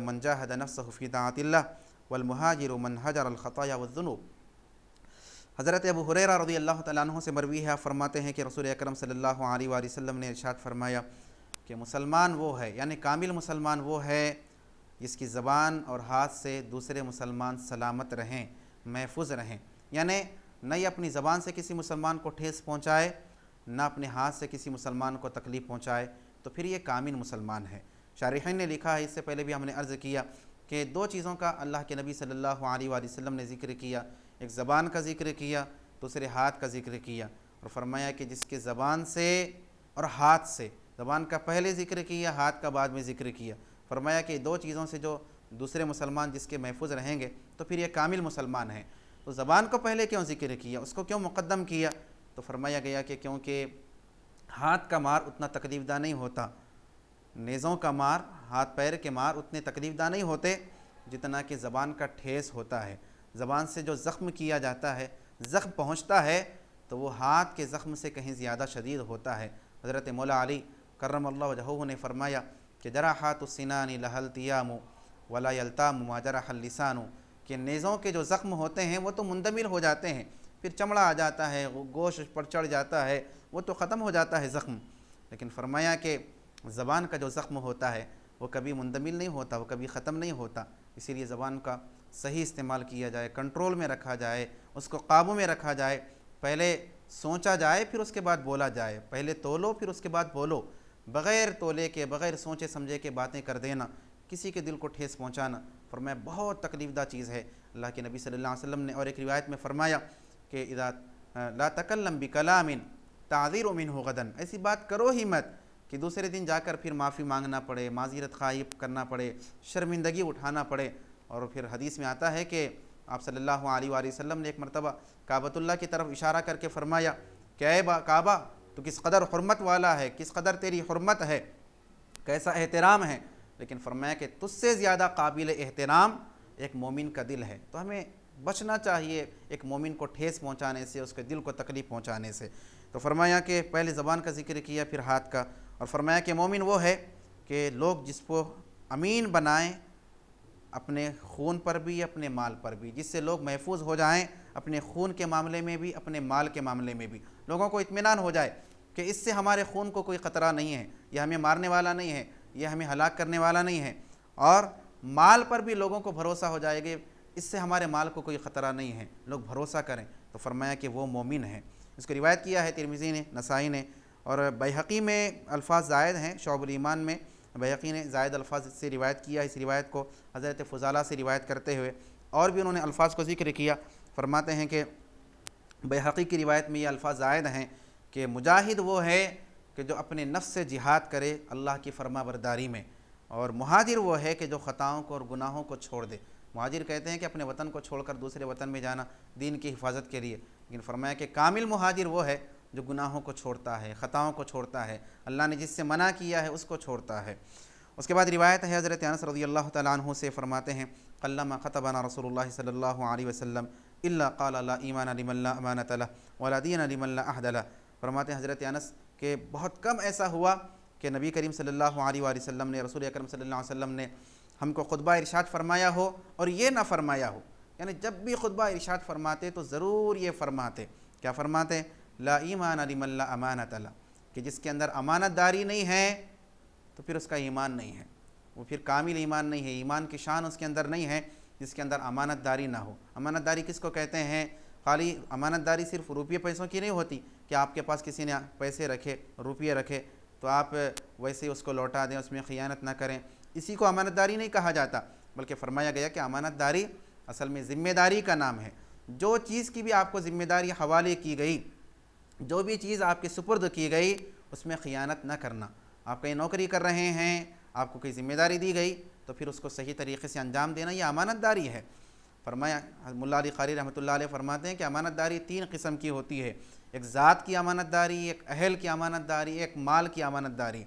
من جاہد نفسہ فی طاعت اللہ والمہاجر من ہجر الخطایا والذنوب۔ حضرت ابو ہریرہ رضی اللہ تعالیٰ عنہ سے مروی ہے، فرماتے ہیں کہ رسول اکرم صلی اللہ علیہ وآلہ وسلم نے ارشاد فرمایا کہ مسلمان وہ ہے، یعنی کامل مسلمان وہ ہے جس کی زبان اور ہاتھ سے دوسرے مسلمان سلامت رہیں، محفوظ رہیں، یعنی نہ یہ اپنی زبان سے کسی مسلمان کو ٹھیس پہنچائے، نہ اپنے ہاتھ سے کسی مسلمان کو تکلیف پہنچائے، تو پھر یہ کامل مسلمان ہے۔ شارحین نے لکھا ہے، اس سے پہلے بھی ہم نے عرض کیا کہ دو چیزوں کا اللہ کے نبی صلی اللہ علیہ وآلہ وسلم نے ذکر کیا، ایک زبان کا ذکر کیا، دوسرے ہاتھ کا ذکر کیا، اور فرمایا کہ جس کے زبان سے اور ہاتھ سے، زبان کا پہلے ذکر کیا، ہاتھ کا بعد میں ذکر کیا، فرمایا کہ دو چیزوں سے جو دوسرے مسلمان جس کے محفوظ رہیں گے تو پھر یہ کامل مسلمان ہیں۔ تو زبان کو پہلے کیوں ذکر کیا، اس کو کیوں مقدم کیا؟ تو فرمایا گیا کہ کیونکہ ہاتھ کا مار اتنا تکلیف دہ نہیں ہوتا، نیزوں کا مار، ہاتھ پیر کے مار اتنے تکلیف دہ نہیں ہوتے جتنا کہ زبان کا ٹھیس ہوتا ہے۔ زبان سے جو زخم کیا جاتا ہے، زخم پہنچتا ہے، تو وہ ہاتھ کے زخم سے کہیں زیادہ شدید ہوتا ہے۔ حضرت مولا علی کرم اللہ وجہہ نے فرمایا کہ جراحات السنان لها التیام ولا یلتام ما جرح اللسان، کہ نیزوں کے جو زخم ہوتے ہیں وہ تو مندمل ہو جاتے ہیں، پھر چمڑا آ جاتا ہے، گوشت پر چڑھ جاتا ہے، وہ تو ختم ہو جاتا ہے زخم، لیکن فرمایا کہ زبان کا جو زخم ہوتا ہے وہ کبھی مندمل نہیں ہوتا، وہ کبھی ختم نہیں ہوتا۔ اسی لیے زبان کا صحیح استعمال کیا جائے، کنٹرول میں رکھا جائے، اس کو قابو میں رکھا جائے، پہلے سوچا جائے پھر اس کے بعد بولا جائے، پہلے تولو پھر اس کے بعد بولو، بغیر تولے کے، بغیر سوچے سمجھے کے باتیں کر دینا، کسی کے دل کو ٹھیس پہنچانا، فرمایا بہت تکلیف دہ چیز ہے۔ اللہ کے نبی صلی اللہ علیہ وسلم نے اور ایک روایت میں فرمایا کہ اذا لا تکلم بکلام تعذیر منہ غدا، ایسی بات کرو ہی مت کہ دوسرے دن جا کر پھر معافی مانگنا پڑے، معذرت خواہی کرنا پڑے، شرمندگی اٹھانا پڑے۔ اور پھر حدیث میں آتا ہے کہ آپ صلی اللہ علیہ وآلہ وسلم نے ایک مرتبہ کعبۃ اللہ کی طرف اشارہ کر کے فرمایا کہ اے کعبہ تو کس قدر حرمت والا ہے، کس قدر تیری حرمت ہے، کیسا احترام ہے، لیکن فرمایا کہ تجھ سے زیادہ قابل احترام ایک مومن کا دل ہے۔ تو ہمیں بچنا چاہیے ایک مومن کو ٹھیس پہنچانے سے، اس کے دل کو تکلیف پہنچانے سے۔ تو فرمایا کہ پہلے زبان کا ذکر کیا، پھر ہاتھ کا، اور فرمایا کہ مومن وہ ہے کہ لوگ جس کو امین بنائیں اپنے خون پر بھی، اپنے مال پر بھی، جس سے لوگ محفوظ ہو جائیں اپنے خون کے معاملے میں بھی، اپنے مال کے معاملے میں بھی، لوگوں کو اطمینان ہو جائے کہ اس سے ہمارے خون کو کوئی خطرہ نہیں ہے، یہ ہمیں مارنے والا نہیں ہے، یہ ہمیں ہلاک کرنے والا نہیں ہے، اور مال پر بھی لوگوں کو بھروسہ ہو جائے گا اس سے ہمارے مال کو کوئی خطرہ نہیں ہے، لوگ بھروسہ کریں، تو فرمایا کہ وہ مومن ہے۔ اس کو روایت کیا ہے ترمذی نے، نسائی نے، اور بیہقی میں الفاظ زائد ہیں، شعب الایمان میں بیہقی نے زائد الفاظ سے روایت کیا۔ اس روایت کو حضرت فضالہ سے روایت کرتے ہوئے اور بھی انہوں نے الفاظ کو ذکر کیا، فرماتے ہیں کہ بیہقی کی روایت میں یہ الفاظ زائد ہیں کہ مجاہد وہ ہے کہ جو اپنے نفس سے جہاد کرے اللہ کی فرما برداری میں، اور مہاجر وہ ہے کہ جو خطاؤں کو اور گناہوں کو چھوڑ دے۔ مہاجر کہتے ہیں کہ اپنے وطن کو چھوڑ کر دوسرے وطن میں جانا دین کی حفاظت کے لیے، لیکن فرمایا کہ کامل مہاجر وہ ہے جو گناہوں کو چھوڑتا ہے، خطاؤں کو چھوڑتا ہے، اللہ نے جس سے منع کیا ہے اس کو چھوڑتا ہے۔ اس کے بعد روایت ہے حضرت انس رضی اللہ تعالیٰ عنہ سے، فرماتے ہیں قلما خطبنا رسول اللہ صلی اللہ علیہ وسلم الا قال لا ایمان لمن لا امانۃ له ولا دین لمن لا عہد له، فرماتے ہیں حضرت انس کہ بہت کم ایسا ہوا کہ نبی کریم صلی اللہ علیہ وآلہ وسلم نے، رسول اکرم صلی اللہ علیہ وسلم نے ہم کو خطبہ ارشاد فرمایا ہو اور یہ نہ فرمایا ہو، یعنی جب بھی خطبہ ارشاد فرماتے تو ضرور یہ فرماتے، کیا فرماتے؟ لا ایمان لمن لا امانۃ له، کہ جس کے اندر امانت داری نہیں ہے تو پھر اس کا ایمان نہیں ہے، وہ پھر کامل ایمان نہیں ہے، ایمان کی شان اس کے اندر نہیں ہے جس کے اندر امانت داری نہ ہو۔ امانت داری کس کو کہتے ہیں؟ خالی امانت داری صرف روپیے پیسوں کی نہیں ہوتی کہ آپ کے پاس کسی نے پیسے رکھے، روپیے رکھے تو آپ ویسے ہی اس کو لوٹا دیں، اس میں خیانت نہ کریں، اسی کو امانت داری نہیں کہا جاتا، بلکہ فرمایا گیا کہ امانت داری اصل میں ذمہ داری کا نام ہے۔ جو چیز کی بھی آپ کو ذمہ داری حوالے کی گئی، جو بھی چیز آپ کے سپرد کی گئی، اس میں خیانت نہ کرنا۔ آپ کہیں نوکری کر رہے ہیں، آپ کو کوئی ذمہ داری دی گئی، تو پھر اس کو صحیح طریقے سے انجام دینا یہ امانت داری ہے۔ فرمایا ملا علی قاری رحمۃ اللہ علیہ فرماتے ہیں کہ امانت داری 3 قسم کی ہوتی ہے، ایک ذات کی امانت داری، ایک اہل کی امانت داری، ایک مال کی امانت داری،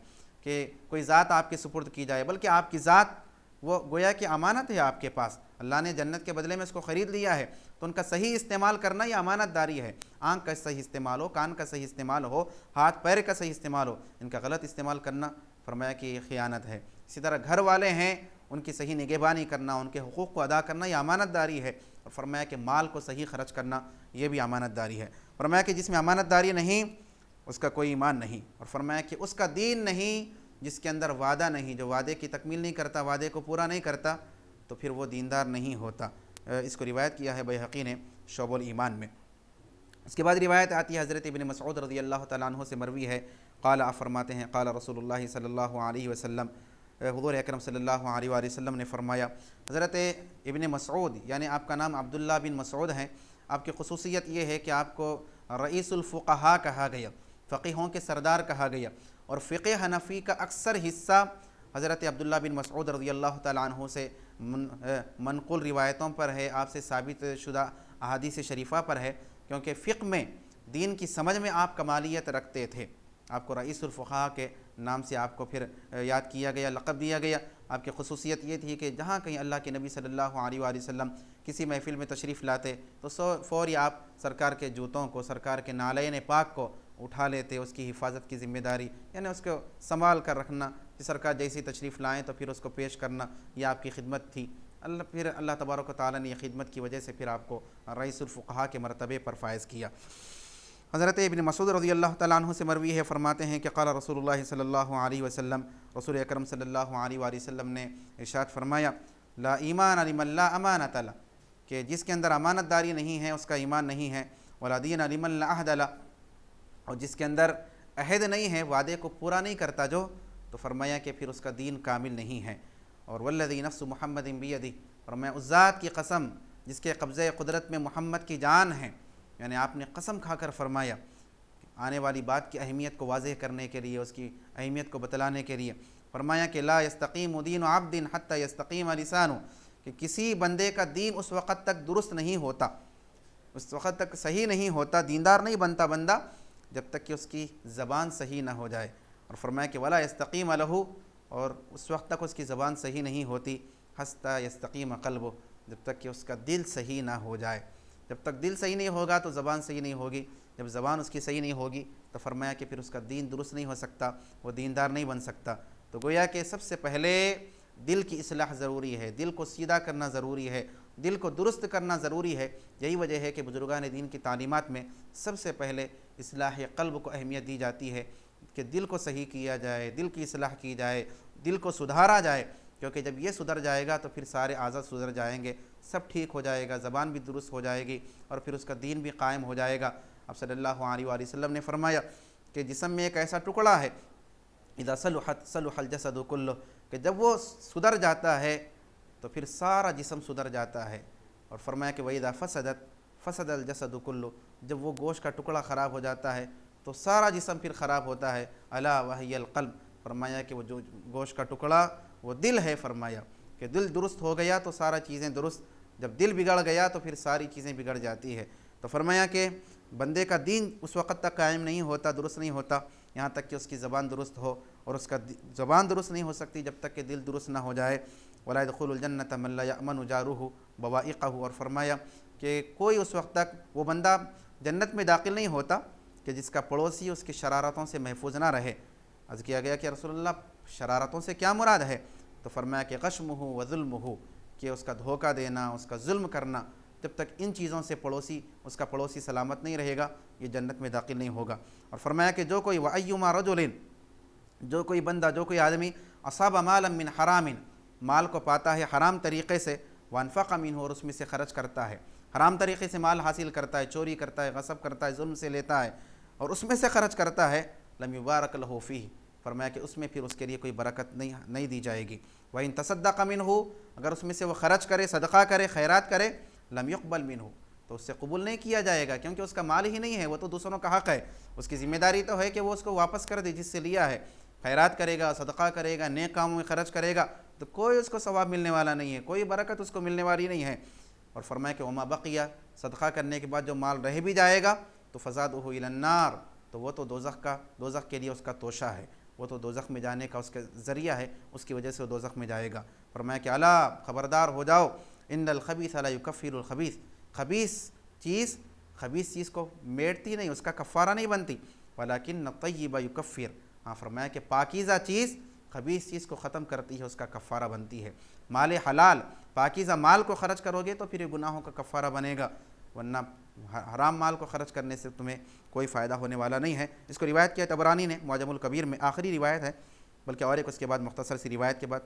کہ کوئی ذات آپ کے سپرد کی جائے، بلکہ آپ کی ذات وہ گویا کہ امانت ہے آپ کے پاس، اللہ نے جنت کے بدلے میں اس کو خرید لیا ہے، تو ان کا صحیح استعمال کرنا یہ امانت داری ہے۔ آنکھ کا صحیح استعمال ہو، کان کا صحیح استعمال ہو، ہاتھ پیر کا صحیح استعمال ہو، ان کا غلط استعمال کرنا فرمایا کہ یہ خیانت ہے۔ اسی طرح گھر والے ہیں، ان کی صحیح نگہبانی کرنا، ان کے حقوق کو ادا کرنا یہ امانت داری ہے، اور فرمایا کہ مال کو صحیح خرچ کرنا یہ بھی امانت داری ہے۔ فرمایا کہ جس میں امانت داری نہیں اس کا کوئی ایمان نہیں، اور فرمایا کہ اس کا دین نہیں جس کے اندر وعدہ نہیں، جو وعدے کی تکمیل نہیں کرتا، وعدے کو پورا نہیں کرتا، تو پھر وہ دیندار نہیں ہوتا۔ اس کو روایت کیا ہے بیہقی نے شعب الایمان میں۔ اس کے بعد روایت آتی ہے حضرت ابن مسعود رضی اللہ تعالیٰ عنہ سے مروی ہے، قال آپ فرماتے ہیں قال رسول اللہ صلی اللہ علیہ وسلم، حضور اکرم صلی اللہ علیہ وآلہ وسلم نے فرمایا، حضرت ابن مسعود یعنی آپ کا نام عبداللہ بن مسعود ہے، آپ کی خصوصیت یہ ہے کہ آپ کو رئیس الفقہاء کہا گیا، فقیہوں کے سردار کہا گیا، اور فقہ حنفی کا اکثر حصہ حضرت عبداللہ بن مسعود رضی اللہ تعالیٰ عنہ سے منقول روایتوں پر ہے، آپ سے ثابت شدہ احادیث شریفہ پر ہے، کیونکہ فقہ میں دین کی سمجھ میں آپ کمالیت رکھتے تھے۔ آپ کو رئیس الفقہاء کے نام سے آپ کو پھر یاد کیا گیا، لقب دیا گیا۔ آپ کی خصوصیت یہ تھی کہ جہاں کہیں اللہ کے نبی صلی اللہ علیہ وآلہ وسلم کسی محفل میں تشریف لاتے تو فوری آپ سرکار کے جوتوں کو، سرکار کے نالین پاک کو اٹھا لیتے، اس کی حفاظت کی ذمہ داری یعنی اس کو سنبھال کر رکھنا، کہ سرکار جیسی تشریف لائیں تو پھر اس کو پیش کرنا، یہ آپ کی خدمت تھی۔ پھر اللہ تبارک و تعالیٰ نے یہ خدمت کی وجہ سے پھر آپ کو رئیس الفقہاء کے مرتبے پر فائز کیا۔ حضرت ابن مسعود رضی اللہ تعالیٰ عنہ سے مروی ہے، فرماتے ہیں کہ قال رسول اللہ صلی اللہ علیہ وسلم، رسول اکرم صلی اللہ علیہ وآلہ وسلم نے ارشاد فرمایا، لا ایمان لمن لا امانۃ لہ، کہ جس کے اندر امانت داری نہیں ہے اس کا ایمان نہیں ہے، ولا دین لمن لا عہد لہ، اور جس کے اندر عہد نہیں ہے، وعدے کو پورا نہیں کرتا جو، تو فرمایا کہ پھر اس کا دین کامل نہیں ہے۔ اور والذی نفس محمد بیدہ، فرمایا اس ذات کی قسم جس کے قبضۂ قدرت میں محمد کی جان ہے، یعنی آپ نے قسم کھا کر فرمایا آنے والی بات کی اہمیت کو واضح کرنے کے لیے، اس کی اہمیت کو بتلانے کے لیے، فرمایا کہ لا یستقیم دین عبد حتی یستقیم لسانہ، کہ کسی بندے کا دین اس وقت تک درست نہیں ہوتا، اس وقت تک صحیح نہیں ہوتا، دیندار نہیں بنتا بندہ جب تک کہ اس کی زبان صحیح نہ ہو جائے، اور فرمایا کہ ولا یستقیم لہ، اور اس وقت تک اس کی زبان صحیح نہیں ہوتی حتی یستقیم قلبہ، جب تک کہ اس کا دل صحیح نہ ہو جائے۔ جب تک دل صحیح نہیں ہوگا تو زبان صحیح نہیں ہوگی، جب زبان اس کی صحیح نہیں ہوگی تو فرمایا کہ پھر اس کا دین درست نہیں ہو سکتا، وہ دیندار نہیں بن سکتا۔ تو گویا کہ سب سے پہلے دل کی اصلاح ضروری ہے، دل کو سیدھا کرنا ضروری ہے، دل کو درست کرنا ضروری ہے۔ یہی وجہ ہے کہ بزرگان دین کی تعلیمات میں سب سے پہلے اصلاح قلب کو اہمیت دی جاتی ہے، کہ دل کو صحیح کیا جائے، دل کی اصلاح کی جائے، دل کو سدھارا جائے، کیونکہ جب یہ سدھر جائے گا تو پھر سارے اعضاء سدھر جائیں گے، سب ٹھیک ہو جائے گا، زبان بھی درست ہو جائے گی، اور پھر اس کا دین بھی قائم ہو جائے گا۔ اب صلی اللہ علیہ وآلہ وسلم نے فرمایا کہ جسم میں ایک ایسا ٹکڑا ہے، اذا صلحت صلح الجسد کلہ، کہ جب وہ سدھر جاتا ہے تو پھر سارا جسم سدھر جاتا ہے، اور فرمایا کہ وَإِذَا فَسَدَتْ فَسَدَ الْجَسَدُ كُلُّ، جب وہ گوشت کا ٹکڑا خراب ہو جاتا ہے تو سارا جسم پھر خراب ہوتا ہے، الا وہی القلب، فرمایا کہ وہ جو گوشت کا ٹکڑا وہ دل ہے، فرمایا کہ دل درست ہو گیا تو سارا چیزیں درست، جب دل بگڑ گیا تو پھر ساری چیزیں بگڑ جاتی ہے۔ تو فرمایا کہ بندے کا دین اس وقت تک قائم نہیں ہوتا، درست نہیں ہوتا، یہاں تک کہ اس کی زبان درست ہو، اور اس کا زبان درست نہیں ہو سکتی جب تک کہ دل درست نہ ہو جائے۔ وَلَا يَدْخُلُ الْجَنَّةَ مَن لَّا يَأْمَنُ جَارُهُ بَوَائِقَهُ، اور فرمایا کہ کوئی اس وقت تک وہ بندہ جنت میں داخل نہیں ہوتا کہ جس کا پڑوسی اس کی شرارتوں سے محفوظ نہ رہے۔ عرض کیا گیا کہ رسول اللہ شرارتوں سے کیا مراد ہے؟ تو فرمایا کہ غشمہ وظلمہ، کہ اس کا دھوکہ دینا، اس کا ظلم کرنا، جب تک ان چیزوں سے اس کا پڑوسی سلامت نہیں رہے گا یہ جنت میں داخل نہیں ہوگا۔ اور فرمایا کہ جو کوئی وَأَيُّمَا رَجُلٍ، جو کوئی بندہ، جو کوئی آدمی اصاب مالا من حرام، مال کو پاتا ہے حرام طریقے سے، وانفق منہ، اور اس میں سے خرچ کرتا ہے، حرام طریقے سے مال حاصل کرتا ہے، چوری کرتا ہے، غصب کرتا ہے، ظلم سے لیتا ہے اور اس میں سے خرچ کرتا ہے، لم یبارک لہ فیہ، فرمایا کہ اس میں پھر اس کے لیے کوئی برکت نہیں دی جائے گی۔ وَإِن تَصَدَّقَ مِنْهُ، اگر اس میں سے وہ خرچ کرے، صدقہ کرے، خیرات کرے، لم يقبل منہ، تو اس سے قبول نہیں کیا جائے گا، کیونکہ اس کا مال ہی نہیں ہے، وہ تو دوسروں کا حق ہے، اس کی ذمہ داری تو ہے کہ وہ اس کو واپس کر دے جس سے لیا ہے۔ خیرات کرے گا، صدقہ کرے گا، نیک کاموں میں خرچ کرے گا تو کوئی اس کو ثواب ملنے والا نہیں ہے، کوئی برکت اس کو ملنے والی نہیں ہے۔ اور فرمایا کہ وما بقیہ، صدقہ کرنے کے بعد جو مال رہ بھی جائے گا تو فزادہ الی النار، تو وہ تو دوزخ کے لیے اس کا توشہ ہے، وہ تو دوزخ میں جانے کا اس کا ذریعہ ہے، اس کی وجہ سے وہ دوزخ میں جائے گا۔ فرمایا کہ الا، خبردار ہو جاؤ، ان الخبیث لا یکفر الخبیث، خبیث چیز کو میٹتی نہیں، اس کا کفارہ نہیں بنتی، ولکن الطیب یکفر، ہاں فرمایا کہ پاکیزہ چیز خبیث چیز کو ختم کرتی ہے، اس کا کفارہ بنتی ہے۔ مال حلال، پاکیزہ مال کو خرچ کرو گے تو پھر یہ گناہوں کا کفارہ بنے گا، ورنہ حرام مال کو خرچ کرنے سے تمہیں کوئی فائدہ ہونے والا نہیں ہے۔ اس کو روایت کیا طبرانی نے معجم الکبیر میں، آخری روایت ہے، بلکہ اور ایک اس کے بعد مختصر سی روایت کے بعد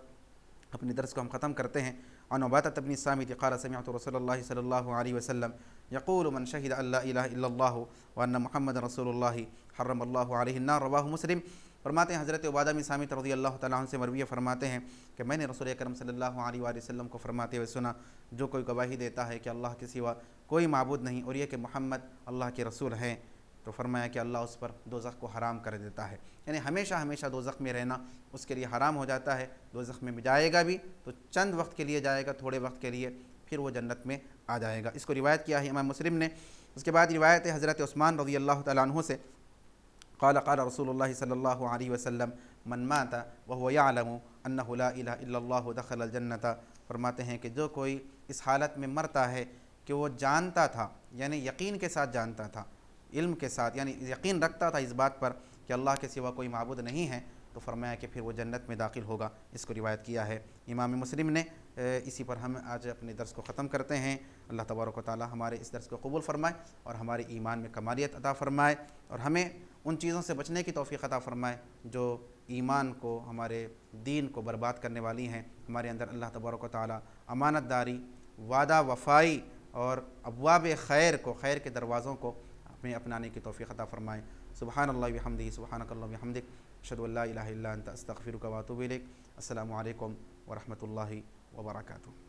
اپنی درس کو ہم ختم کرتے ہیں۔ عن عبادة بن الصامت قال سمعت رسول اللہ صلی اللہ علیہ وسلم یقول من شہد ان لا الہ الا اللہ وان محمد رسول اللہ حرم اللہ علیہ النار، رواہ مسلم۔ فرماتے ہیں حضرت عبادہ بن صامت رضی اللہ تعالیٰ عنہ سے مروی فرماتے ہیں کہ میں نے رسول اکرم صلی اللہ علیہ وآلہ وسلم کو فرماتے ہوئے سنا، جو کوئی گواہی دیتا ہے کہ اللہ کے سوا کوئی معبود نہیں اور یہ کہ محمد اللہ کے رسول ہیں، تو فرمایا کہ اللہ اس پر دوزخ کو حرام کر دیتا ہے، یعنی ہمیشہ دوزخ میں رہنا اس کے لیے حرام ہو جاتا ہے۔ دوزخ میں جائے گا بھی تو چند وقت کے لیے جائے گا، تھوڑے وقت کے لیے، پھر وہ جنت میں آ جائے گا۔ اس کو روایت کیا ہے امام مسلم نے۔ اس کے بعد روایت ہے حضرت عثمان رضی اللہ تعالیٰ عنہ سے، قال رسول اللہ صلی اللہ علیہ وسلم من مات وهو يعلم انه لا الہ الا اللہ دخل الجنۃ، فرماتے ہیں کہ جو کوئی اس حالت میں مرتا ہے کہ وہ جانتا تھا، یعنی یقین کے ساتھ جانتا تھا، علم کے ساتھ، یعنی یقین رکھتا تھا اس بات پر کہ اللہ کے سوا کوئی معبود نہیں ہے، تو فرمایا کہ پھر وہ جنت میں داخل ہوگا۔ اس کو روایت کیا ہے امام مسلم نے۔ اسی پر ہم آج اپنے درس کو ختم کرتے ہیں۔ اللہ تبارک و تعالی ہمارے اس درس کو قبول فرمائے اور ہمارے ایمان میں کمالیت عطا فرمائے، اور ہمیں ان چیزوں سے بچنے کی توفیق عطا فرمائے جو ایمان کو، ہمارے دین کو برباد کرنے والی ہیں۔ ہمارے اندر اللہ تبارک و تعالی امانت داری، وعدہ وفائی اور ابواب خیر کو، خیر کے دروازوں کو ہمیں اپنانے کی توفیق عطا فرمائے۔ سبحان اللہ وبحمدہ، سبحانک اللہم وبحمدک، اشہد ان لا الہ الا انت استغفرک واتوب الیک۔ السلام علیکم ورحمۃ اللہ وبرکاتہ۔